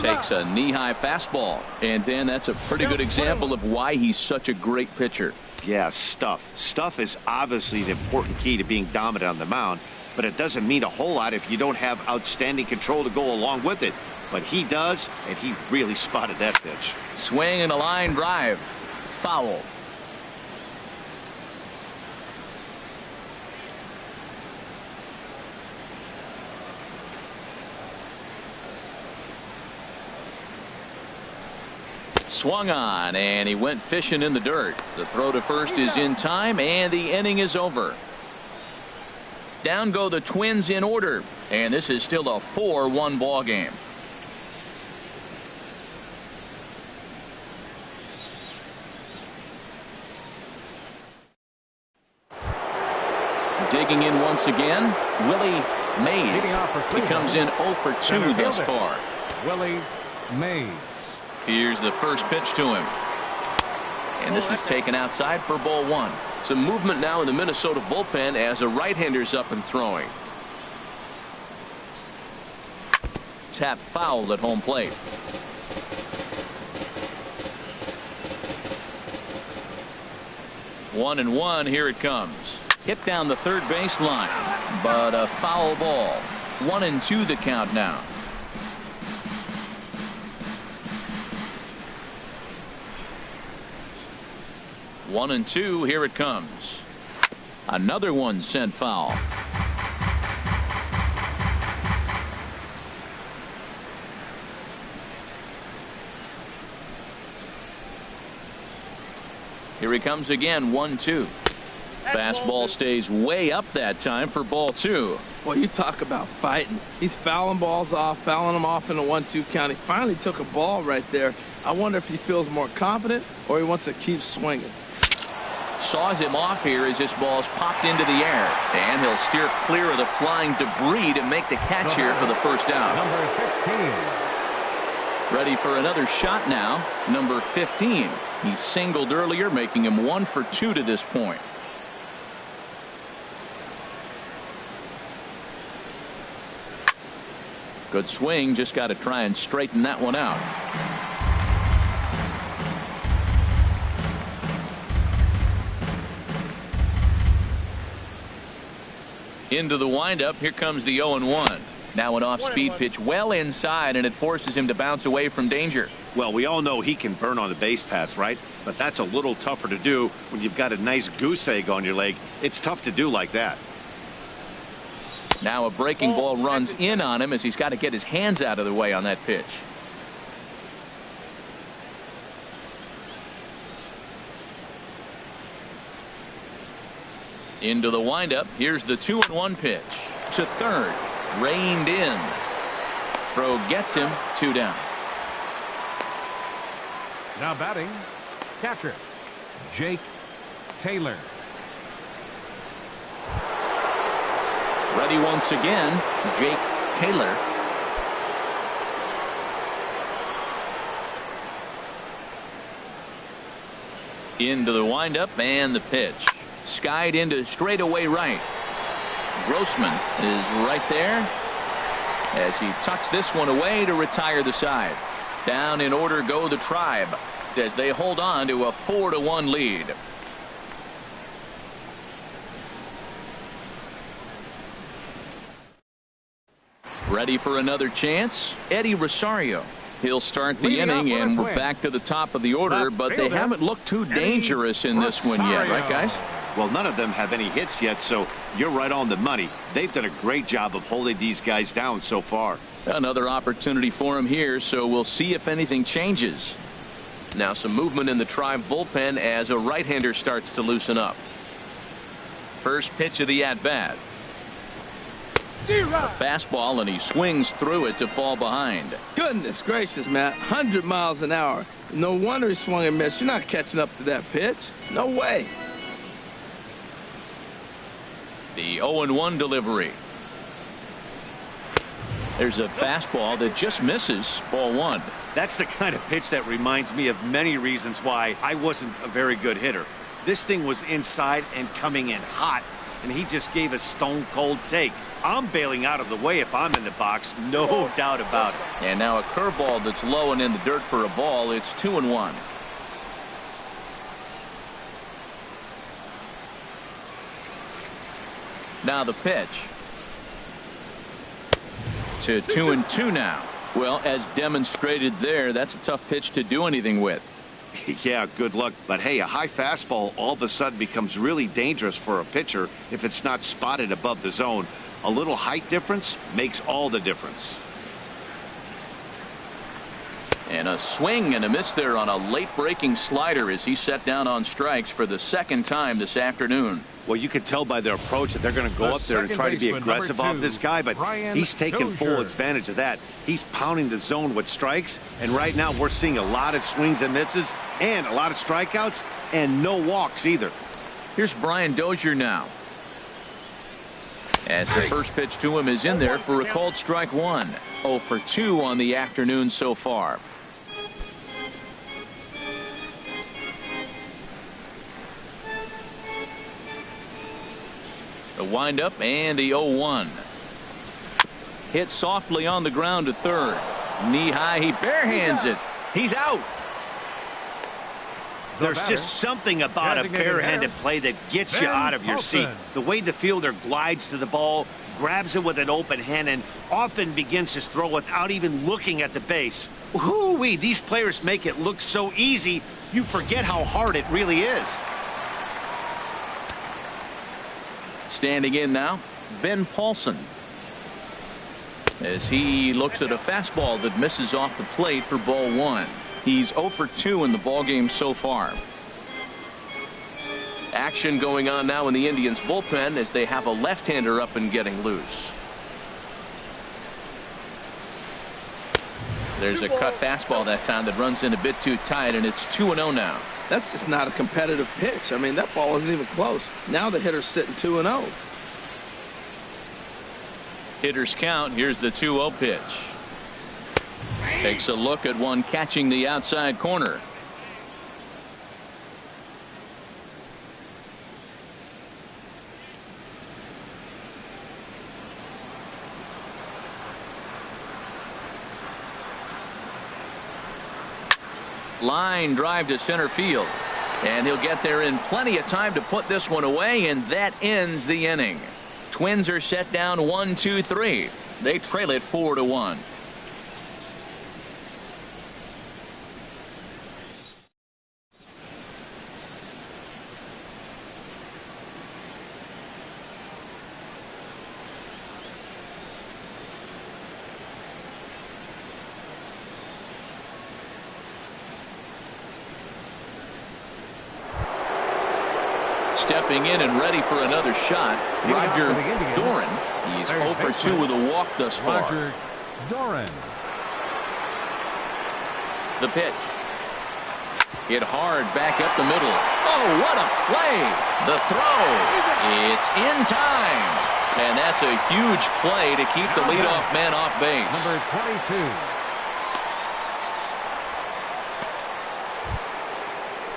Takes a knee-high fastball, and then that's a pretty good example of why he's such a great pitcher.
Yeah, stuff. Stuff is obviously the important key to being dominant on the mound, but it doesn't mean a whole lot if you don't have outstanding control to go along with it. But he does, and he really spotted that pitch.
Swing and a line drive. Foul. Swung on, and he went fishing in the dirt. The throw to first is in time, and the inning is over. Down go the Twins in order, and this is still a 4-1 ball game. Digging in once again, Willie Mays. He comes in 0 for 2 thus far.
Willie Mays.
Here's the first pitch to him. And this is taken outside for ball 1. Some movement now in the Minnesota bullpen as a right-hander's up and throwing. Tap foul at home plate. One and one, here it comes. Hit down the third base line, but a foul ball. 1-2 the count now. One and two, here it comes. Another one sent foul. Here he comes again, 1-2. Fastball stays way up that time for ball 2.
Well, you talk about fighting. He's fouling balls off, fouling them off in a 1-2 count. He finally took a ball right there. I wonder if he feels more confident or he wants to keep swinging.
Saws him off here as this ball's popped into the air. And he'll steer clear of the flying debris to make the catch here for the first out.
Number 15.
Ready for another shot now. Number 15. He singled earlier, making him 1 for 2 to this point. Good swing, just got to try and straighten that one out. Into the windup. Here comes the 0-1. Now an off-speed pitch well inside, and it forces him to bounce away from danger.
Well, we all know he can burn on the base pass, right? But that's a little tougher to do when you've got a nice goose egg on your leg. It's tough to do like that.
Now a breaking ball runs in on him as he's got to get his hands out of the way on that pitch. Into the windup. Here's the 2-1 pitch to third. Reined in. Throw gets him. 2 down.
Now batting, catcher, Jake Taylor.
Ready once again, Jake Taylor. Into the windup and the pitch. Skied into straightaway right. Grossman is right there as he tucks this one away to retire the side. Down in order go the Tribe as they hold on to a 4-1 lead. Ready for another chance? Eddie Rosario. He'll start the inning, and we're back to the top of the order, but they haven't looked too dangerous in this one yet, right, guys?
Well, none of them have any hits yet, so you're right on the money. They've done a great job of holding these guys down so far.
Another opportunity for him here, so we'll see if anything changes. Now some movement in the Tribe bullpen as a right-hander starts to loosen up. First pitch of the at-bat. A fastball, and he swings through it to fall behind.
Goodness gracious, Matt. 100 miles an hour. No wonder he swung and missed. You're not catching up to that pitch. No way.
The 0-1 delivery. There's a fastball that just misses. Ball 1.
That's the kind of pitch that reminds me of many reasons why I wasn't a very good hitter. This thing was inside and coming in hot, and he just gave a stone-cold take. I'm bailing out of the way if I'm in the box, no doubt about it.
And now a curveball that's low and in the dirt for a ball. It's 2-1. Now the pitch. To 2-2 now. Well, as demonstrated there, that's a tough pitch to do anything with.
Yeah, good luck. But hey, a high fastball all of a sudden becomes really dangerous for a pitcher if it's not spotted above the zone. A little height difference makes all the difference.
And a swing and a miss there on a late breaking slider as he set down on strikes for the second time this afternoon.
Well, you can tell by their approach that they're going to go up there and try to be aggressive off this guy, but he's taking full advantage of that. He's pounding the zone with strikes, and right now we're seeing a lot of swings and misses and a lot of strikeouts and no walks either.
Here's Brian Dozier now. As the first pitch to him is in there for a called strike 1. 0 for 2 on the afternoon so far. The windup and the 0-1. Hit softly on the ground to third. Knee high, he barehands it. He's out.
There's just something about a barehanded play that gets you out of your seat. The way the fielder glides to the ball, grabs it with an open hand, and often begins his throw without even looking at the base. Whoo-wee, these players make it look so easy, you forget how hard it really is.
Standing in now, Ben Paulson. As he looks at a fastball that misses off the plate for ball 1. He's 0 for 2 in the ballgame so far. Action going on now in the Indians bullpen as they have a left-hander up and getting loose. There's a cut fastball that time that runs in a bit too tight, and it's 2-0 now.
That's just not a competitive pitch. I mean, that ball isn't even close. Now the hitter's sitting 2-0.
Hitters count. Here's the 2-0 pitch. Takes a look at one catching the outside corner. Line drive to center field, and he'll get there in plenty of time to put this one away, and that ends the inning. Twins are set down 1-2-3. They trail it 4-1. Stepping in and ready for another shot, Roger Doran. He's 0 for 2 with a walk thus far.
Roger Doran.
The pitch. Hit hard back up the middle. Oh, what a play. The throw. It's in time. And that's a huge play to keep the leadoff man off base.
Number 22.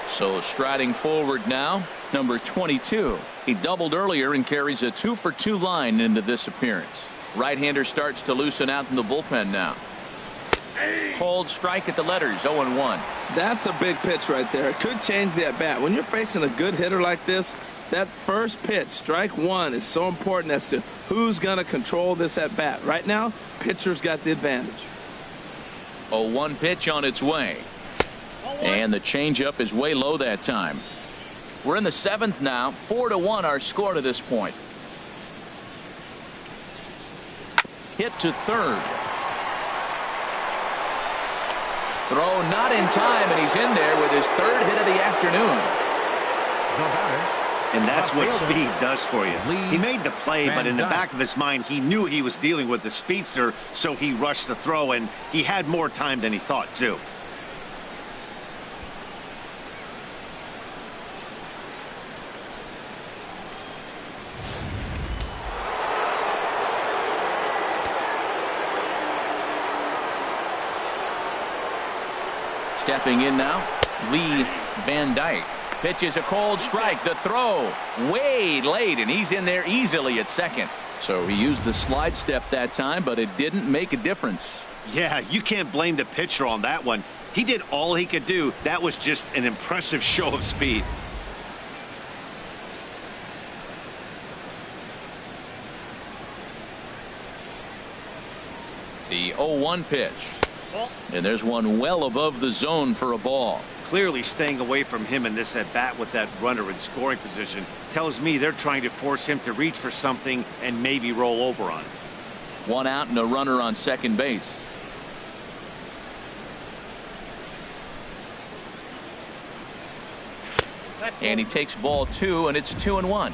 So striding forward now, number 22. He doubled earlier and carries a 2 for 2 line into this appearance. Right-hander starts to loosen out in the bullpen now. Cold strike at the letters, 0-1.
That's a big pitch right there. It could change the at-bat. When you're facing a good hitter like this, that first pitch, strike one, is so important as to who's going to control this at-bat. Right now, pitcher's got the advantage.
0-1 pitch on its way. And the changeup is way low that time. We're in the 7th now. 4-1 our score to this point. Hit to third. Throw not in time, and he's in there with his 3rd hit of the afternoon.
And that's what speed does for you. He made the play, but in the back of his mind, he knew he was dealing with the speedster, so he rushed the throw, and he had more time than he thought, too.
Stepping in now, Lee Van Dyke. Pitches a cold strike. The throw way late, and he's in there easily at second. So he used the slide step that time, but it didn't make a difference.
Yeah, you can't blame the pitcher on that one. He did all he could do. That was just an impressive show of speed.
The 0-1 pitch. And there's one well above the zone for a ball.
Clearly staying away from him in this at-bat with that runner in scoring position tells me they're trying to force him to reach for something and maybe roll over on it.
1 out and a runner on second base. And he takes ball 2, and it's 2-1.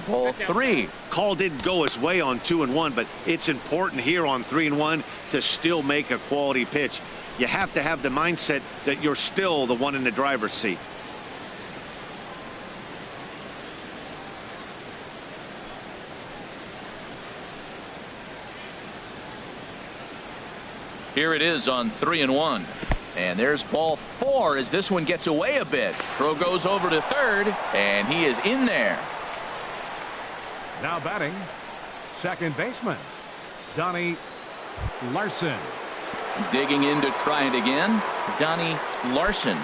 Ball 3.
Call didn't go his way on 2-1, but it's important here on 3-1 to still make a quality pitch. You have to have the mindset that you're still the one in the driver's seat.
Here it is on 3-1. And there's ball 4 as this one gets away a bit. Throw goes over to third, and he is in there.
Now batting, second baseman, Donnie Larson.
Digging in to try it again, Donnie Larson.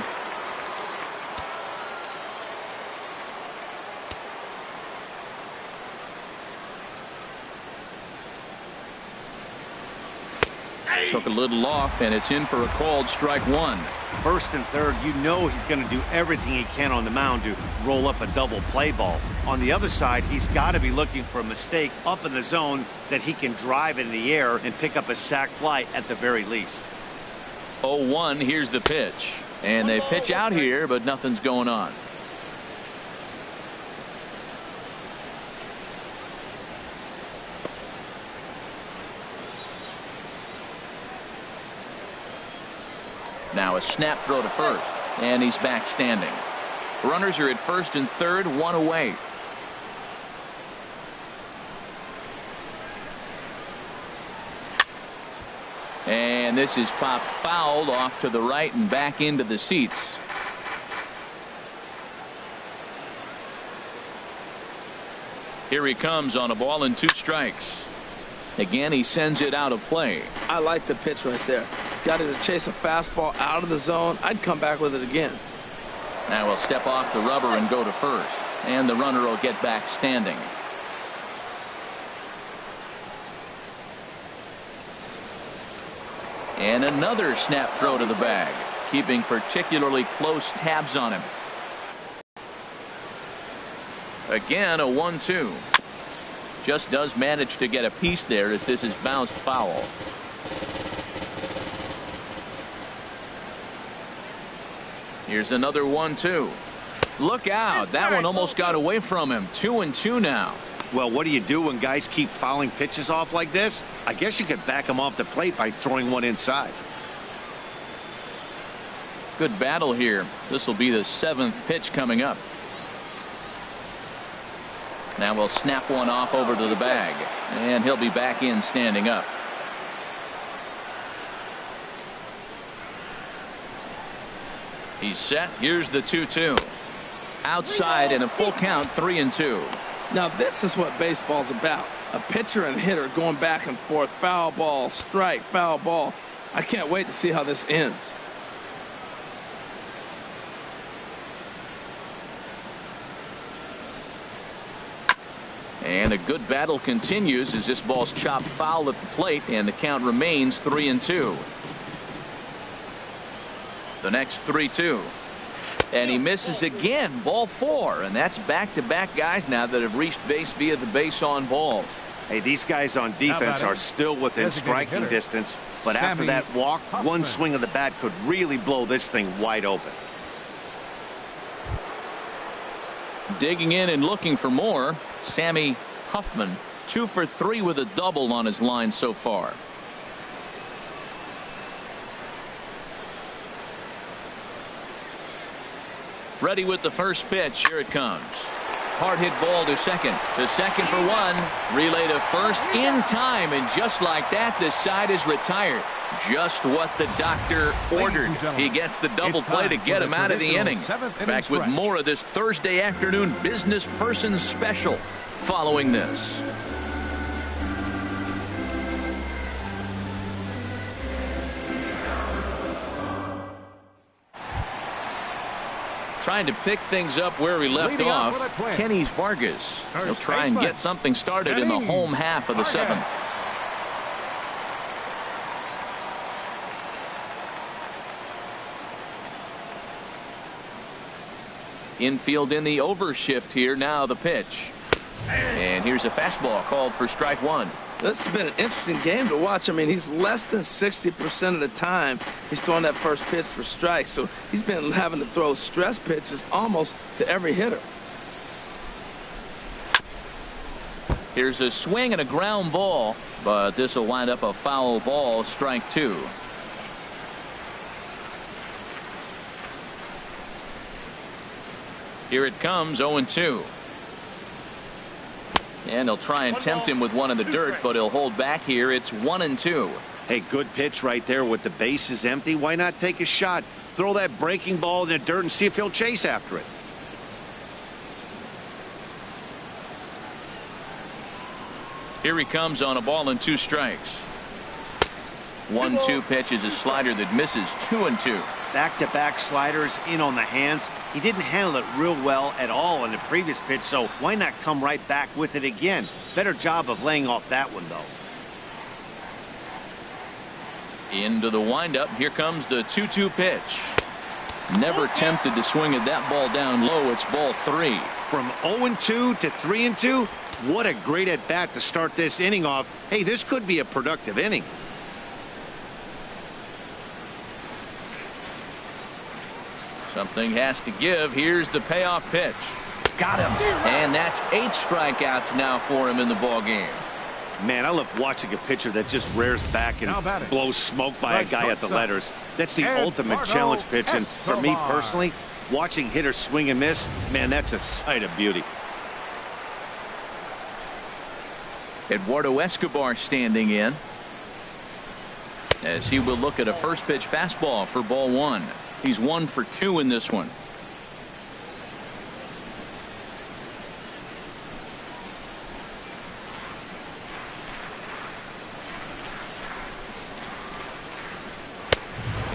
Took a little off, and it's in for a called strike one.
First and third, you know he's going to do everything he can on the mound to roll up a double play ball. On the other side, he's got to be looking for a mistake up in the zone that he can drive in the air and pick up a sac fly at the very least.
0-1, here's the pitch. And they pitch out here, but nothing's going on. Now a snap throw to first, and he's back standing. Runners are at first and third, one away. And this is popped fouled off to the right and back into the seats. Here he comes on a ball and 2 strikes. Again, he sends it out of play.
I like the pitch right there. Got it to chase a fastball out of the zone. I'd come back with it again.
Now he'll step off the rubber and go to first. And the runner will get back standing. And another snap throw to the bag, keeping particularly close tabs on him. Again, a 1-2. Just does manage to get a piece there as this is bounced foul. Here's another 1-2. Look out. That one almost got away from him. 2-2 now.
Well, what do you do when guys keep fouling pitches off like this? I guess you could back them off the plate by throwing one inside.
Good battle here. This will be the 7th pitch coming up. Now we'll snap one off over to the bag, and he'll be back in standing up. He's set. Here's the 2-2. Outside and a full count, 3-2.
Now this is what baseball's about. A pitcher and hitter going back and forth. Foul ball, strike, foul ball. I can't wait to see how this ends.
And a good battle continues as this ball's chopped foul at the plate, and the count remains 3-2. The next 3-2. And he misses again. Ball 4, and that's back-to-back guys now that have reached base via the base on balls.
Hey, these guys on defense are still within striking distance, but after that walk, one swing of the bat could really blow this thing wide open.
Digging in and looking for more, Sammy Huffman, 2 for 3 with a double on his line so far. Ready with the first pitch. Here it comes. Hard hit ball to second. To second for 1. Relay to first in time, and just like that, the side is retired. Just what the doctor ordered. He gets the double play to get him out of the inning. Back with more of this Thursday afternoon business person special following this. Trying to pick things up where we left off, Kenny's Vargas. He'll try and get something started in the home half of the 7th. Infield in the overshift here. Now the pitch. And here's a fastball called for strike 1.
This has been an interesting game to watch. I mean, he's less than 60% of the time he's throwing that first pitch for strikes. So he's been having to throw stress pitches almost to every hitter.
Here's a swing and a ground ball, but this will wind up a foul ball, strike 2. Here it comes, 0-2. And they'll try and tempt him with one in the dirt, but he'll hold back here. It's 1-2.
Hey, good pitch right there with the bases empty. Why not take a shot? Throw that breaking ball in the dirt and see if he'll chase after it.
Here he comes on a ball and 2 strikes. 1-2 pitch is a slider that misses. 2-2.
Back-to-back sliders in on the hands. He didn't handle it real well at all in the previous pitch, so why not come right back with it again? Better job of laying off that one, though.
Into the windup. Here comes the 2-2 pitch. Never tempted to swing at that ball down low. It's ball 3.
From 0-2 to 3-2. What a great at bat to start this inning off. Hey, this could be a productive inning.
Something has to give. Here's the payoff pitch. Got him. And that's 8 strikeouts now for him in the ball game.
Man, I love watching a pitcher that just rears back and blows smoke by a guy at the letters. That's the ultimate challenge pitch. And for me personally, watching hitters swing and miss, man, that's a sight of beauty.
Eduardo Escobar standing in as he will look at a first pitch fastball for ball 1. He's 1 for 2 in this one.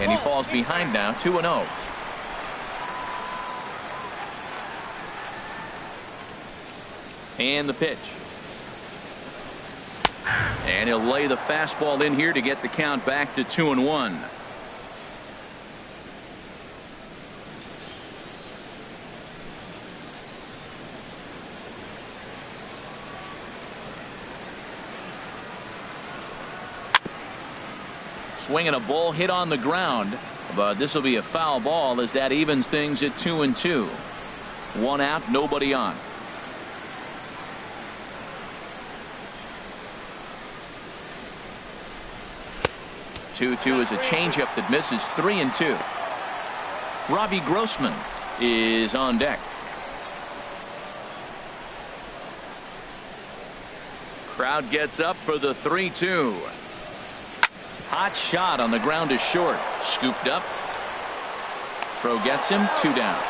And he falls behind now, 2-0. And the pitch. And he'll lay the fastball in here to get the count back to 2-1. Swinging a ball hit on the ground, but this will be a foul ball as that evens things at 2-2. 1 out, nobody on. Two is a changeup that misses. 3-2. Robbie Grossman is on deck. Crowd gets up for the 3-2. Hot shot on the ground is short. Scooped up. Throw gets him. 2 down.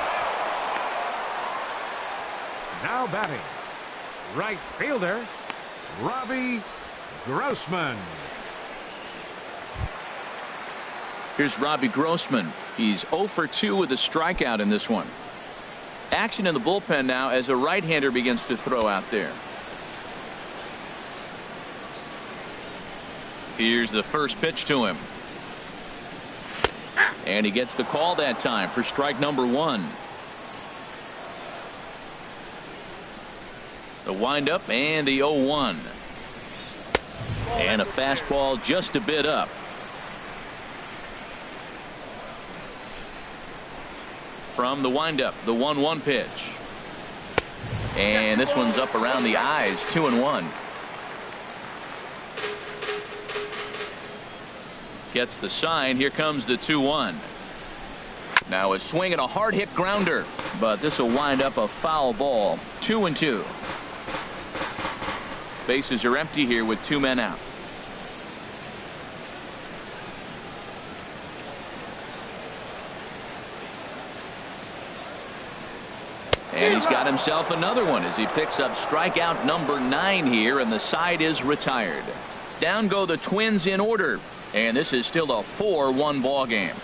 Now batting, right fielder, Robbie Grossman.
Here's Robbie Grossman. He's 0 for 2 with a strikeout in this one. Action in the bullpen now as a right-hander begins to throw out there. Here's the first pitch to him. And he gets the call that time for strike number 1. The windup and the 0-1. And a fastball just a bit up. From the windup, the 1-1 pitch. And this one's up around the eyes, 2-1. Gets the sign. Here comes the 2-1. Now a swing and a hard hit grounder, but this will wind up a foul ball. 2-2. Bases are empty here with 2 men out. And he's got himself another one as he picks up strikeout number 9 here, and the side is retired. Down go the Twins in order, and this is still a 4-1 ball game.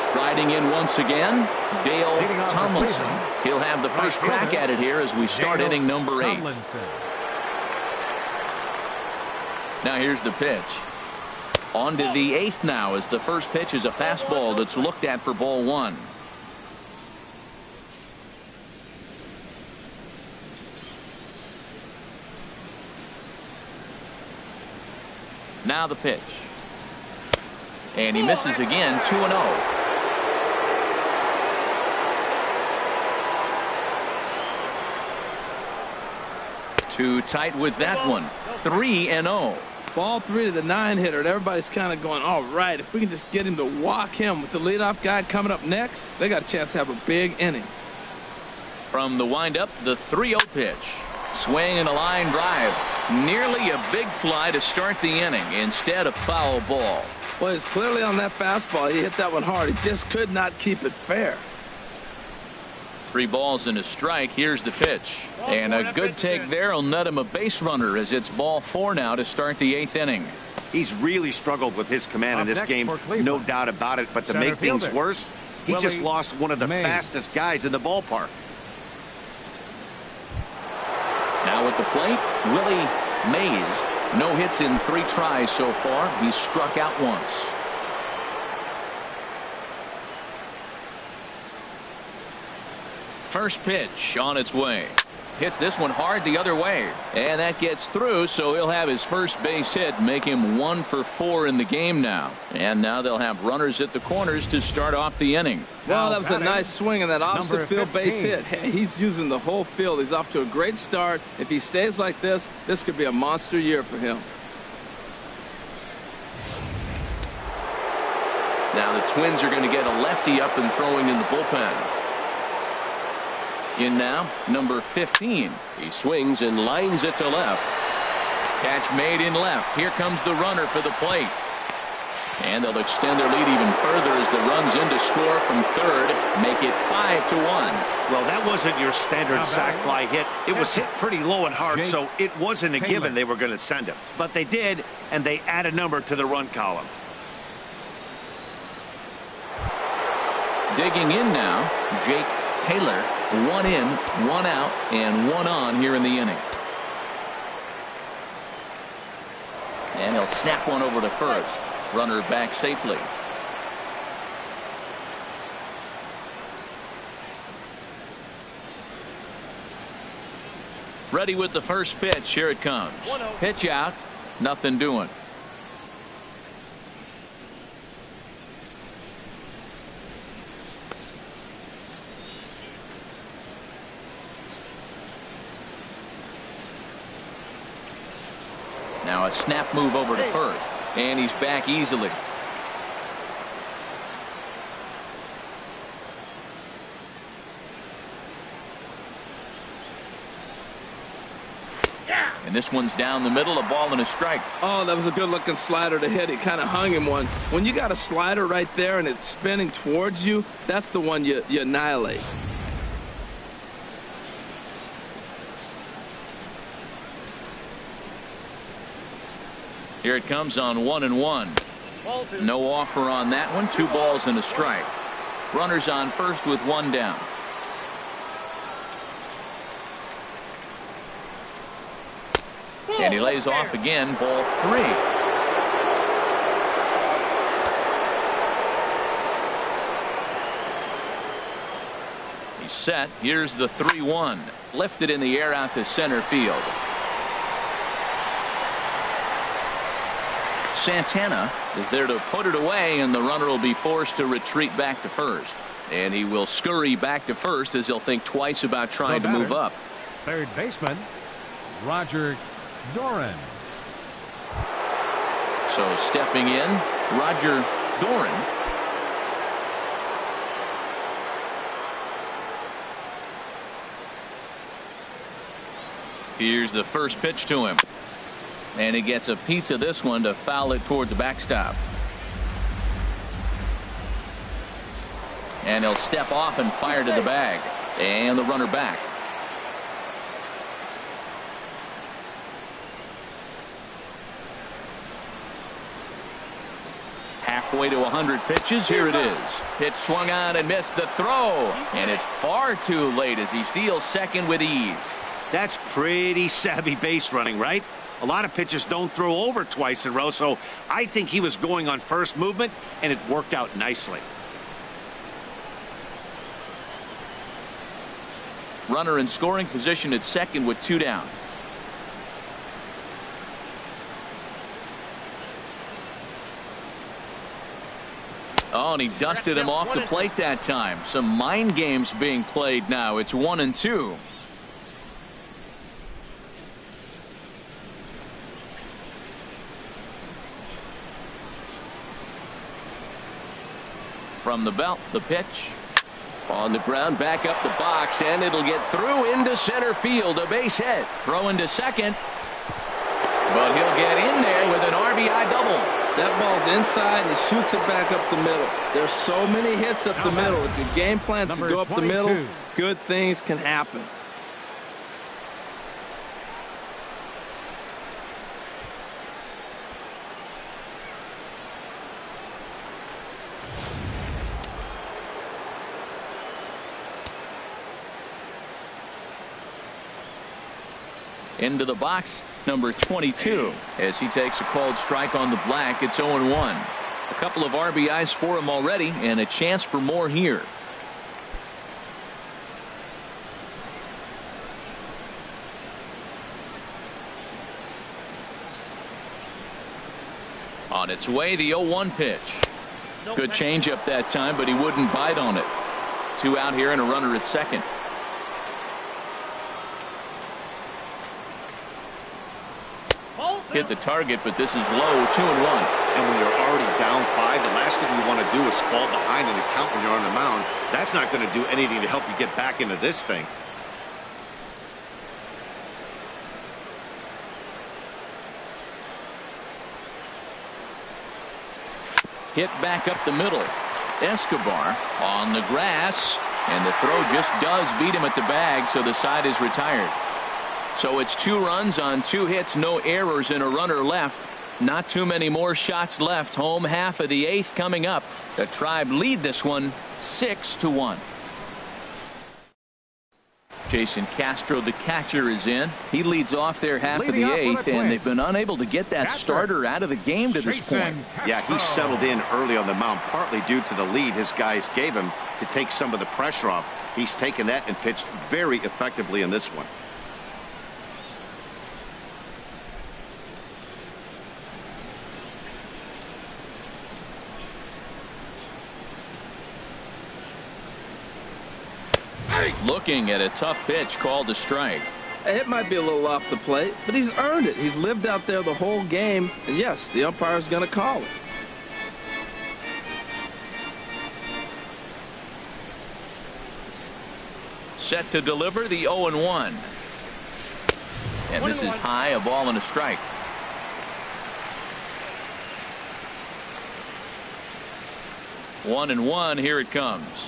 Striding in once again, Dale Tomlinson. He'll have the first crack at it here as we start inning number 8. Now here's the pitch. On to the 8th now as the first pitch is a fastball that's looked at for ball 1. Now the pitch. And he misses again. 2-0. Too tight with that one. 3-0.
Ball 3 to the 9-hitter, and everybody's kind of going, all right, if we can just get him to walk him with the leadoff guy coming up next, they got a chance to have a big inning.
From the windup, the 3-0 pitch. Swing and a line drive. Nearly a big fly to start the inning. Instead, a foul ball.
Well, it's clearly on that fastball. He hit that one hard. He just could not keep it fair.
3 balls and a strike. Here's the pitch. And a good take there will net him a base runner as it's ball 4 now to start the 8th inning.
He's really struggled with his command in this game, no doubt about it. But to make things worse, he just lost one of the fastest guys in the ballpark.
Now Now at the plate, Willie Mays. No hits in 3 tries so far. He's struck out once. First pitch on its way. Hits this one hard the other way. And that gets through, so he'll have his first base hit, make him 1 for 4 in the game now. And now they'll have runners at the corners to start off the inning.
Well, that was a nice swing and that opposite field base hit. Hey, he's using the whole field. He's off to a great start. If he stays like this could be a monster year for him.
Now the Twins are going to get a lefty up and throwing in the bullpen. In now, number 15. He swings and lines it to left. Catch made in left. Here comes the runner for the plate. And they'll extend their lead even further as the runs in to score from third. Make it 5-1.
Well, that wasn't your standard sac fly hit. It was hit pretty low and hard, so it wasn't a given they were going to send him. But they did, and they add a number to the run column.
Digging in now, Jake Taylor. 1 in, 1 out, and 1 on here in the inning. And he'll snap one over to first. Runner back safely. Ready with the first pitch. Here it comes. Pitch out. Nothing doing. Now a snap move over to first. And he's back easily. And this one's down the middle, a ball and a strike.
Oh, that was a good looking slider to hit. It kind of hung him one. When you got a slider right there and it's spinning towards you, that's the one you annihilate.
Here it comes on 1-1. No offer on that one. 2 balls and a strike. Runners on first with 1 down. And he lays off again. Ball 3. He's set. Here's the 3-1. Lifted in the air out to center field. Santana is there to put it away, and the runner will be forced to retreat back to first. And he will scurry back to first as he'll think twice about trying to move up.
Third baseman, Roger Doran.
So stepping in, Roger Doran. Here's the first pitch to him. And he gets a piece of this one to foul it toward the backstop. And he'll step off and fire to the bag. And the runner back. Halfway to 100 pitches. Here it is. Pitch swung on and missed the throw. And it's far too late as he steals second with ease.
That's pretty savvy base running, right? A lot of pitchers don't throw over twice in a row, so I think he was going on first movement, and it worked out nicely.
Runner in scoring position at second with 2 down. Oh, and he dusted him off the plate that time. Some mind games being played now. It's 1-2. From the belt, the pitch. On the ground, back up the box, and it'll get through into center field. A base hit. Throw into second. But he'll get in there with an RBI double.
That ball's inside, and he shoots it back up the middle. There's so many hits up the middle. If your game plans to go up the middle, good things can happen.
Into the box, number 22, as he takes a called strike on the black. It's 0-1. A couple of RBIs for him already, and a chance for more here. On its way, the 0-1 pitch. Good changeup that time, but he wouldn't bite on it. 2 out here and a runner at second. Hit the target, but this is low. 2-1.
And when you're already down 5, the last thing you want to do is fall behind in the count when you're on the mound. That's not going to do anything to help you get back into this thing.
Hit back up the middle. Escobar on the grass, and the throw just does beat him at the bag, so the side is retired. So it's 2 runs on 2 hits, no errors, and a runner left. Not too many more shots left. Home half of the 8th coming up. The Tribe lead this one 6-1. Jason Castro, the catcher, is in. He leads off their half of the 8th, and they've been unable to get that starter out of the game to this point.
Yeah, he settled in early on the mound, partly due to the lead his guys gave him to take some of the pressure off. He's taken that and pitched very effectively in this one.
Looking at a tough pitch called a strike.
It might be a little off the plate, but he's earned it. He's lived out there the whole game, and yes, the umpire's going to call it.
Set to deliver the 0-1. And this is high, a ball and a strike. One and one, here it comes.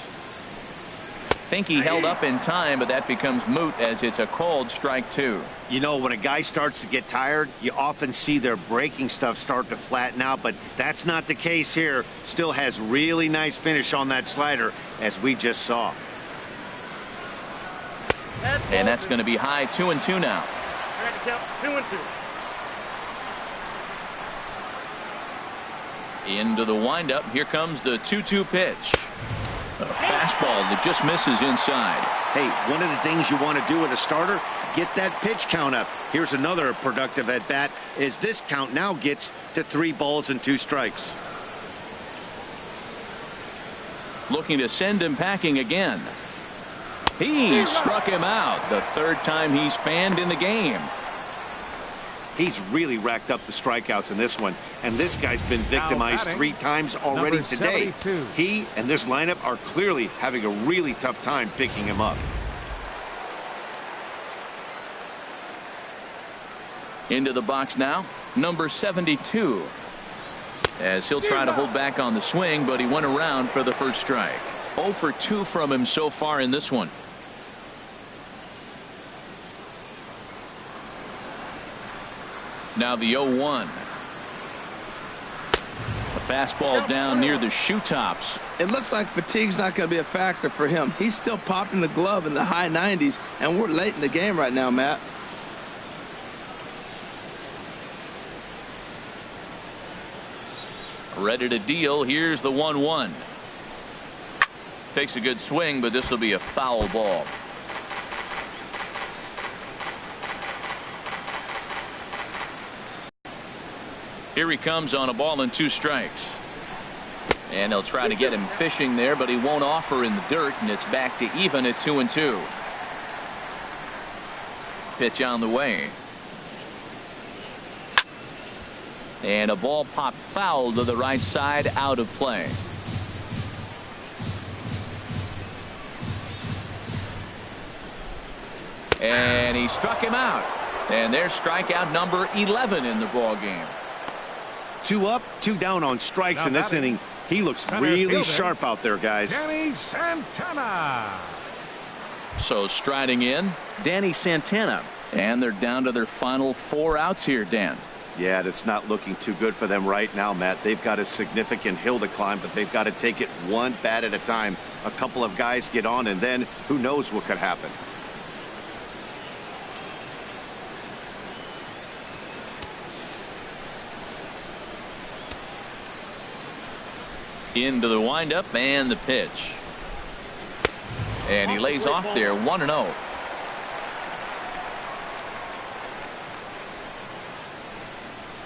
Think he held up in time, but that becomes moot as it's a called strike 2.
You know, when a guy starts to get tired, you often see their breaking stuff start to flatten out, but that's not the case here. Still has really nice finish on that slider, as we just saw.
And that's going to be high. 2-2 now. 2-2. Into the windup. Here comes the 2-2 pitch. A fastball that just misses inside.
Hey, one of the things you want to do with a starter, get that pitch count up. Here's another productive at bat, is this count now gets to 3 balls and 2 strikes.
Looking to send him packing again. He struck him out. The 3rd time he's fanned in the game.
He's really racked up the strikeouts in this one, and this guy's been victimized 3 times already today. He and this lineup are clearly having a really tough time picking him up.
Into the box now, number 72. As he'll try to hold back on the swing, but he went around for the first strike. 0 for 2 from him so far in this one. Now the 0-1. A fastball down near the shoe tops.
It looks like fatigue's not going to be a factor for him. He's still popping the glove in the high 90s, and we're late in the game right now, Matt.
Ready to deal. Here's the 1-1. Takes a good swing, but this will be a foul ball. Here he comes on a ball and 2 strikes. And they'll try to get him fishing there, but he won't offer in the dirt, and it's back to even at 2-2. Pitch on the way. And a ball popped foul to the right side, out of play. And he struck him out. And there's strikeout number 11 in the ball game.
2 up, 2 down on strikes in this inning. He looks really sharp out there, guys.
Danny Santana.
So striding in, Danny Santana. And they're down to their final 4 outs here, Dan.
Yeah, that's not looking too good for them right now, Matt. They've got a significant hill to climb, but they've got to take it one bat at a time. A couple of guys get on, and then who knows what could happen.
Into the windup and the pitch. And he lays off there 1-0.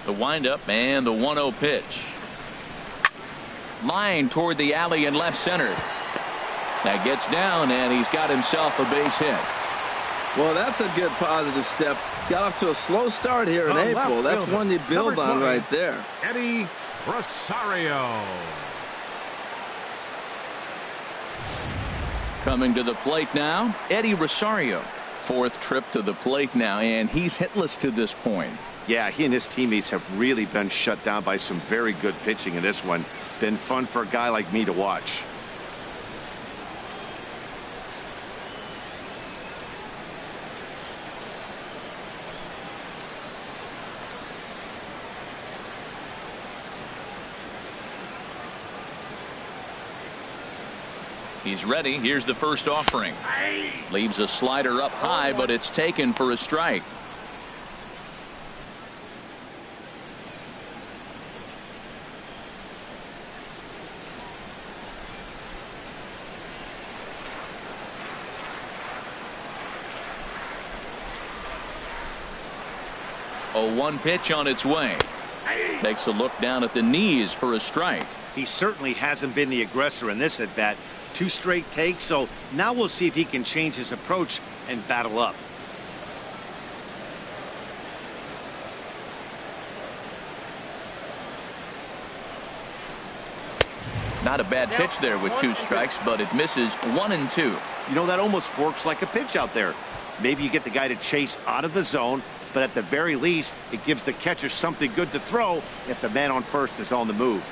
The windup and the 1-0 pitch. Line toward the alley in left center. That gets down, and he's got himself a base hit.
Well, that's a good positive step. Got off to a slow start here in April. That's one you build on right there.
Eddie Rosario.
Coming to the plate now, Eddie Rosario. Fourth trip to the plate now, and he's hitless to this point.
Yeah, he and his teammates have really been shut down by some very good pitching in this one. Been fun for a guy like me to watch.
He's ready. Here's the first offering. Leaves a slider up high, but it's taken for a strike. A 1 pitch on its way. Takes a look down at the knees for a strike.
He certainly hasn't been the aggressor in this at bat. 2 straight takes, so now we'll see if he can change his approach and battle up.
Not a bad pitch there with 2 strikes, but it misses 1 and 2.
You know, that almost works like a pitch out there. Maybe you get the guy to chase out of the zone, but at the very least, it gives the catcher something good to throw if the man on first is on the move.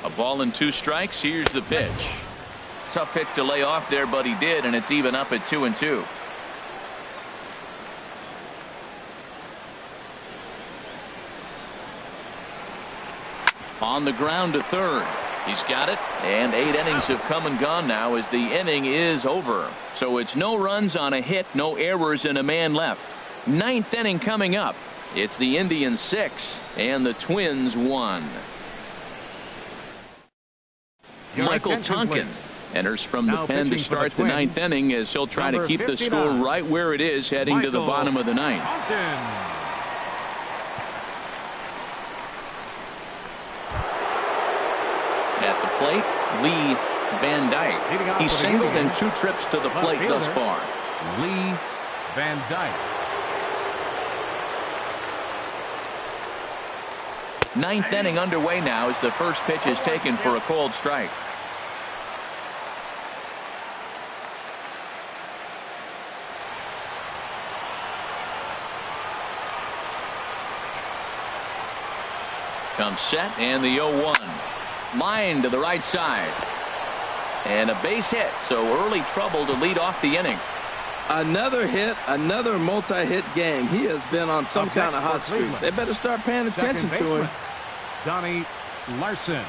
A ball and 2 strikes. Here's the pitch. Tough pitch to lay off there, but he did, and it's even up at 2 and 2. On the ground to third. He's got it, and 8 innings have come and gone now as the inning is over. So it's no runs on a hit, no errors, and a man left. 9th inning coming up. It's the Indians 6 and the Twins 1. Michael Tonkin enters from the pen to start the 9th inning as he'll try to keep the score right where it is heading to the bottom of the 9th. At the plate, Lee Van Dyke. He's singled in 2 trips to the plate thus far.
Lee Van Dyke.
9th inning underway now as the first pitch is taken for a called strike. Comes set and the 0-1. Line to the right side. And a base hit, so early trouble to lead off the inning.
Another hit, another multi-hit game. He has been on some kind of hot streak. They better start paying attention to him.
Donnie Larson.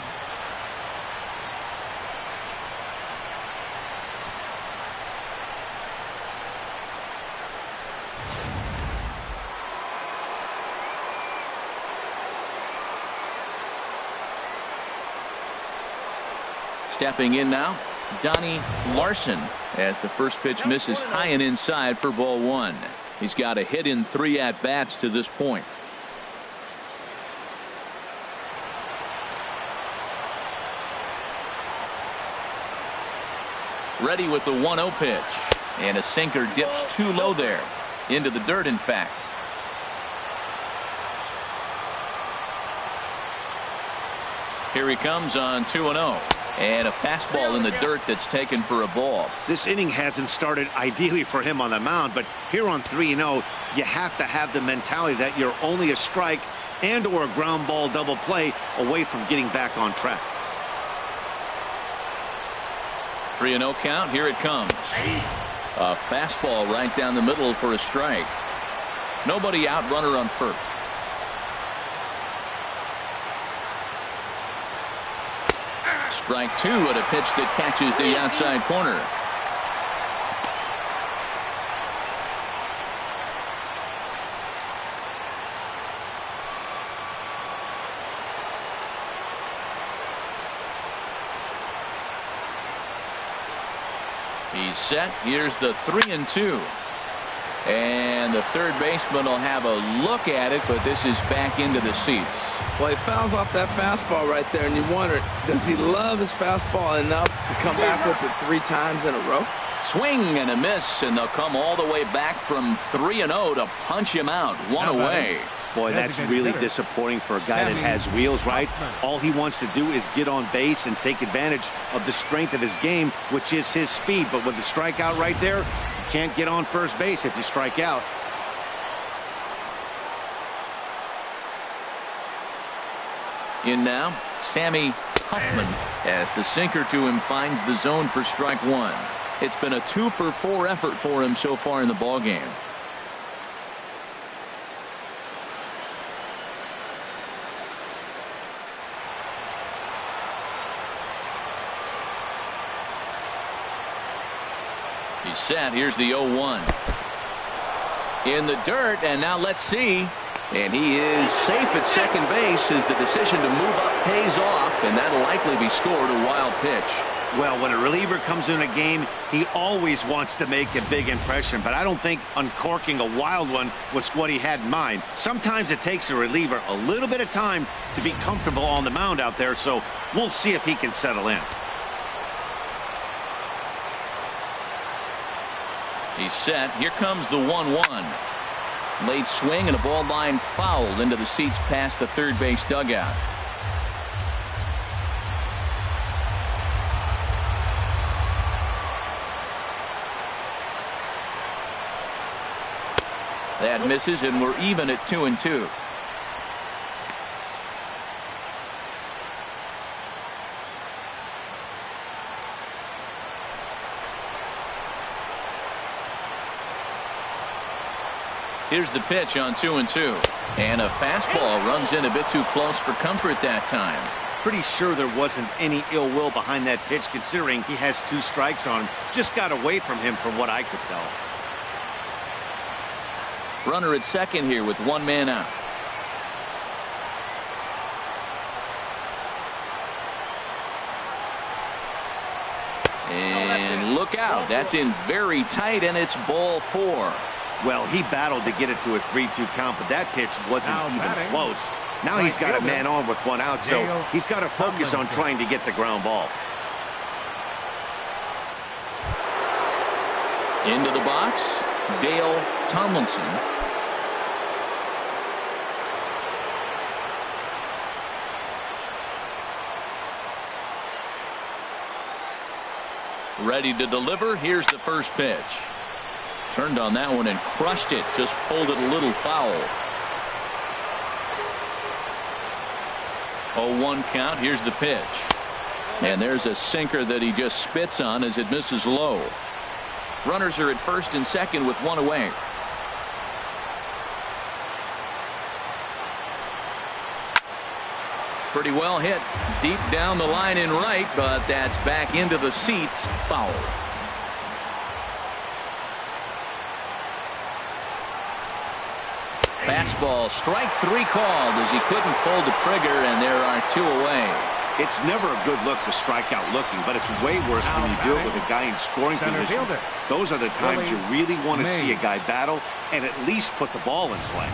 Stepping in now, Donnie Larson, as the first pitch misses high and inside for ball 1. He's got a hit in 3 at-bats to this point. Ready with the 1-0 pitch. And a sinker dips too low there. Into the dirt, in fact. Here he comes on 2-0. And a fastball in the dirt that's taken for a ball.
This inning hasn't started ideally for him on the mound, but here on 3-0, you have to have the mentality that you're only a strike and or a ground ball double play away from getting back on track.
3-0 count. Here it comes. A fastball right down the middle for a strike. Nobody out, runner on first. Strike 2 at a pitch that catches the outside corner. He's set. Here's the 3-2. And the third baseman will have a look at it, but this is back into the seats.
Well, he fouls off that fastball right there, and you wonder, does he love his fastball enough to come back with it 3 times in a row?
Swing and a miss, and they'll come all the way back from 3-0 to punch him out. One away.
Boy, that's really disappointing for a guy that has wheels, right? All he wants to do is get on base and take advantage of the strength of his game, which is his speed. But with the strikeout right there, you can't get on first base if you strike out.
In now, Sammy Huffman, as the sinker to him finds the zone for strike 1. It's been a 2-for-4 effort for him so far in the ballgame. He's set. Here's the 0-1. In the dirt, and now let's see. And he is safe at second base as the decision to move up pays off, and that'll likely be scored a wild pitch.
Well, when a reliever comes in a game, he always wants to make a big impression, but I don't think uncorking a wild one was what he had in mind. Sometimes it takes a reliever a little bit of time to be comfortable on the mound out there, so we'll see if he can settle in.
He's set. Here comes the 1-1. Late swing and a ball line fouled into the seats past the third base dugout. That misses, and we're even at 2-2. Here's the pitch on 2-2. And a fastball runs in a bit too close for comfort that time.
Pretty sure there wasn't any ill will behind that pitch, considering he has 2 strikes on him. Just got away from him from what I could tell.
Runner at second here with 1 man out. And look out. That's in very tight, and it's ball 4.
Well, he battled to get it to a 3-2 count, but that pitch wasn't even close. Now he's got a man on with 1 out, so he's got to focus on trying to get the ground ball.
Into the box, Dale Tomlinson. Ready to deliver. Here's the first pitch. Turned on that one and crushed it. Just pulled it a little foul. 0-1 count. Here's the pitch. And there's a sinker that he just spits on as it misses low. Runners are at first and second with 1 away. Pretty well hit deep down the line in right, but that's back into the seats. Foul. Fastball, strike 3 called as he couldn't pull the trigger, and there are 2 away.
It's never a good look to strike out looking, but it's way worse when you do it with a guy in scoring position. Those are the times you really want to see a guy battle and at least put the ball in play.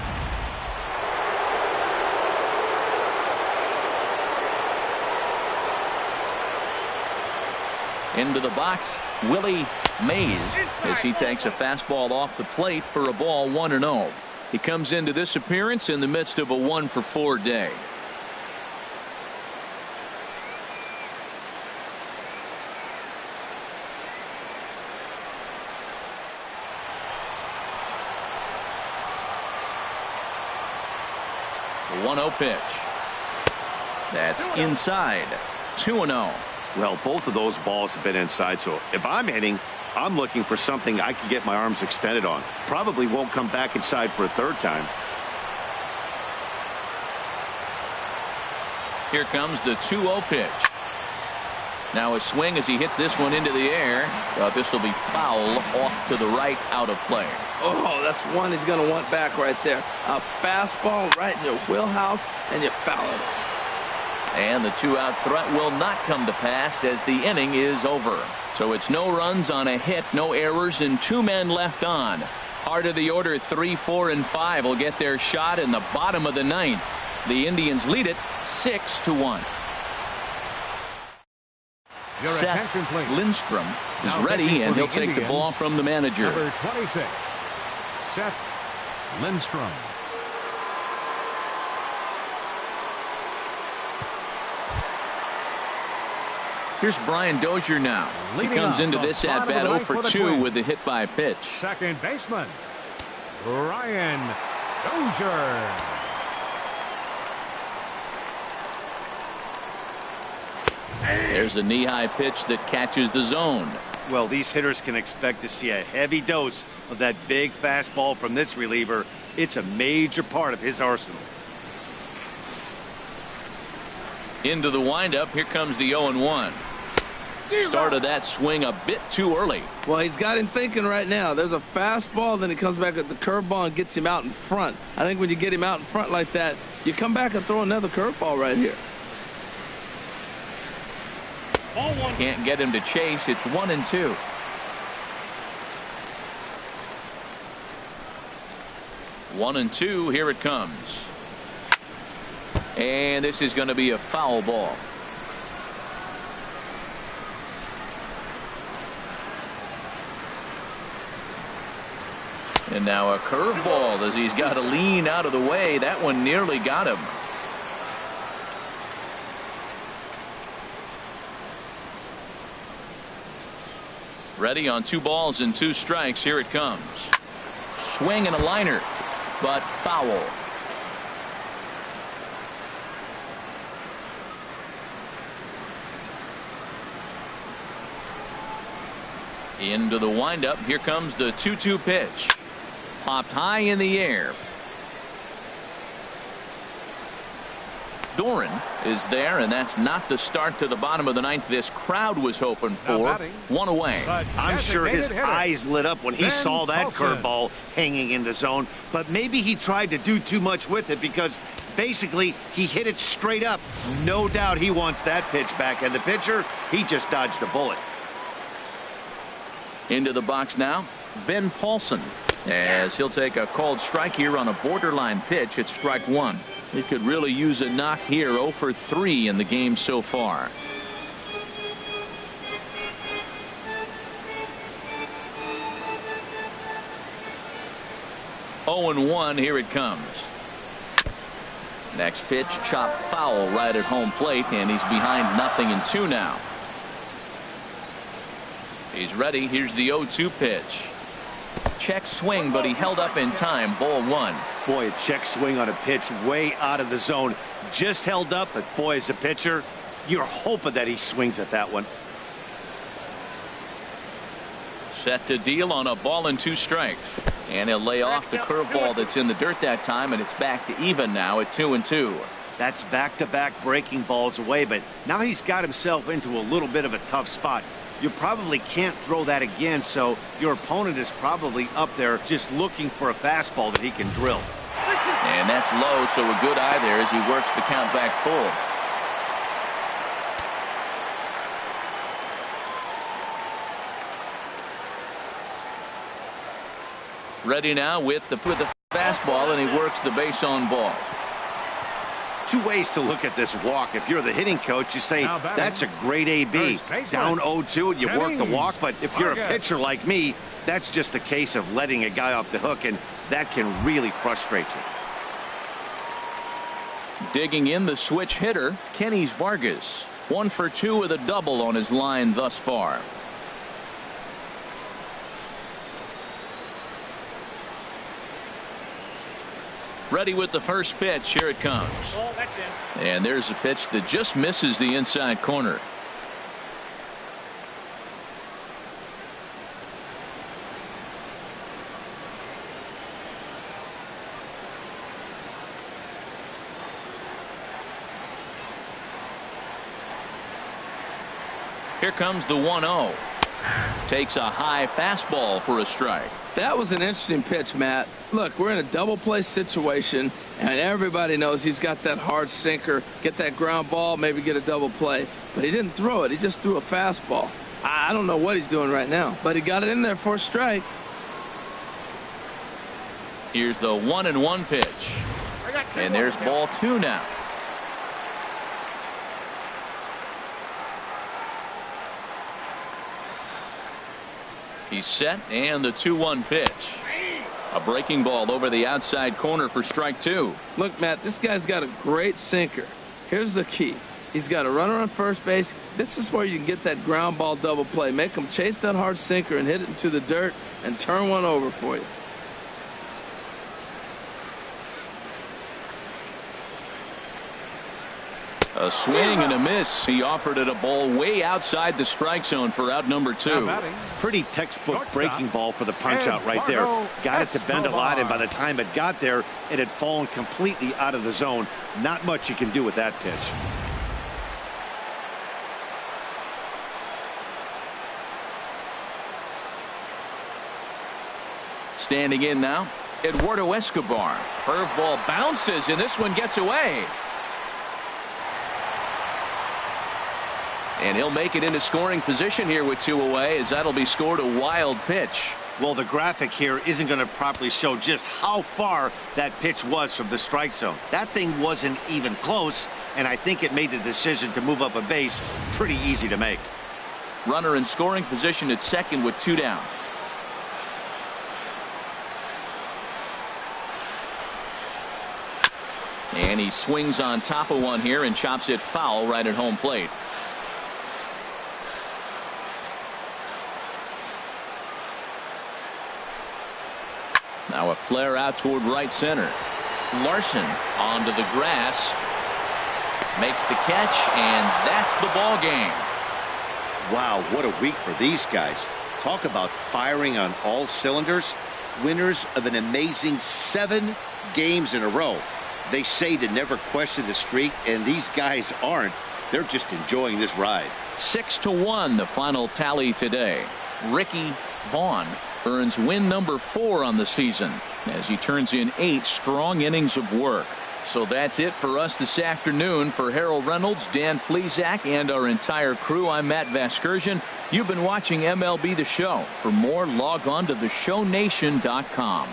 Into the box, Willie Mays, as he takes a fastball off the plate for a ball 1-0. He comes into this appearance in the midst of a 1-for-4 day. The 1-0 pitch. That's inside. 2-0.
Well, both of those balls have been inside, so if I'm hitting, I'm looking for something I can get my arms extended on. Probably won't come back inside for a 3rd time.
Here comes the 2-0 pitch. Now a swing as he hits this one into the air. This will be foul off to the right, out of play.
Oh, that's one he's going to want back right there. A fastball right in your wheelhouse, and you foul it.
And the 2-out threat will not come to pass as the inning is over. So it's no runs on a hit, no errors, and 2 men left on. Heart of the order, 3, 4, and 5 will get their shot in the bottom of the 9th. The Indians lead it 6-1. Seth Lindstrom is ready, and he'll take the ball from the manager.
Number 26, Seth Lindstrom.
Here's Brian Dozier now. He comes into this at-bat 0 for 2 with the hit by pitch.
Second baseman, Brian Dozier.
There's a knee-high pitch that catches the zone.
Well, these hitters can expect to see a heavy dose of that big fastball from this reliever. It's a major part of his arsenal.
Into the windup. Here comes the 0-1. Started that swing a bit too early.
Well, he's got him thinking right now. There's a fastball, then he comes back at the curveball and gets him out in front. I think when you get him out in front like that, you come back and throw another curveball right here.
Can't get him to chase. It's 1-2. One and two. Here it comes. And this is going to be a foul ball. And now a curveball as he's got to lean out of the way. That one nearly got him. Ready on 2 balls and 2 strikes. Here it comes. Swing and a liner, but foul. Into the windup. Here comes the 2-2 pitch. Popped high in the air. Doran is there, and that's not the start to the bottom of the 9th this crowd was hoping for. One away.
I'm sure his eyes lit up when he saw that curveball hanging in the zone, but maybe he tried to do too much with it because basically he hit it straight up. No doubt he wants that pitch back, and the pitcher, he just dodged a bullet.
Into the box now, Ben Paulson, as he'll take a called strike here on a borderline pitch at strike 1. He could really use a knock here. 0 for 3 in the game so far. Oh and 1. Here it comes. Next pitch, chopped foul right at home plate, and he's behind 0-2 now. He's ready. Here's the 0-2 pitch. Check swing, but he held up in time. Ball 1.
Boy, a check swing on a pitch way out of the zone. Just held up, but boy, as a pitcher, you're hoping that he swings at that one.
Set to deal on a ball and 2 strikes. And he'll lay off the curveball that's in the dirt that time, and it's back to even now at 2-2.
That's back-to-back breaking balls away, but now he's got himself into a little bit of a tough spot. You probably can't throw that again, so your opponent is probably up there just looking for a fastball that he can drill.
And that's low, so a good eye there as he works the count back full. Ready now with the fastball, and he works the base on ball.
2 ways to look at this walk. If you're the hitting coach, you say that's a great AB. Down 0-2 and you work the walk, but if you're a pitcher like me, that's just a case of letting a guy off the hook, and that can really frustrate you.
Digging in the switch hitter, Kenys Vargas. 1 for 2 with a double on his line thus far. Ready with the first pitch. Here it comes. Oh, that's in. And there's a pitch that just misses the inside corner. Here comes the 1-0. Takes a high fastball for a strike.
That was an interesting pitch, Matt. Look, we're in a double play situation, and everybody knows he's got that hard sinker. Get that ground ball, maybe get a double play. But he didn't throw it. He just threw a fastball. I don't know what he's doing right now, but he got it in there for a strike.
Here's the 1-1 pitch. And there's ball 2 now. He's set, and the 2-1 pitch. A breaking ball over the outside corner for strike 2.
Look, Matt, this guy's got a great sinker. Here's the key. He's got a runner on first base. This is where you can get that ground ball double play. Make him chase that hard sinker and hit it into the dirt and turn one over for you.
A swing and a miss. He offered it a ball way outside the strike zone for out number 2.
Pretty textbook breaking ball for the punch out right there. Got it to bend a lot, and by the time it got there, it had fallen completely out of the zone. Not much you can do with that pitch.
Standing in now, Eduardo Escobar. Curveball bounces, and this one gets away. And he'll make it into scoring position here with 2 away, as that'll be scored a wild pitch.
Well, the graphic here isn't going to properly show just how far that pitch was from the strike zone. That thing wasn't even close, and I think it made the decision to move up a base pretty easy to make.
Runner in scoring position at second with 2 down. And he swings on top of one here and chops it foul right at home plate. Now a flare out toward right center. Larson onto the grass. Makes the catch, and that's the ball game.
Wow, what a week for these guys. Talk about firing on all cylinders. Winners of an amazing 7 games in a row. They say to never question the streak, and these guys aren't. They're just enjoying this ride.
6-1 the final tally today. Ricky Vaughn earns win number 4 on the season as he turns in 8 strong innings of work. So that's it for us this afternoon. For Harold Reynolds, Dan Plesac, and our entire crew, I'm Matt Vasgersian. You've been watching MLB The Show. For more, log on to theshownation.com.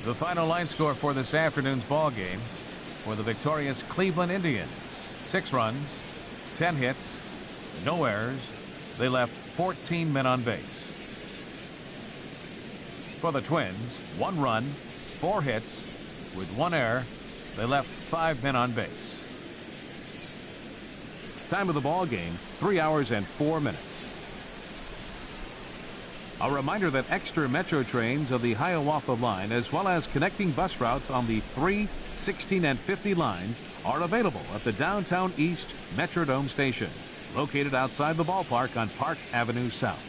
The final line score for this afternoon's ball game for the victorious Cleveland Indians: 6 runs, 10 hits, no errors. They left 14 men on base. For the Twins, 1 run, 4 hits with 1 error. They left 5 men on base. Time of the ball game, 3 hours and 4 minutes. A reminder that extra Metro trains of the Hiawatha line, as well as connecting bus routes on the 3, 16, and 50 lines, are available at the Downtown East Metrodome station, located outside the ballpark on Park Avenue South.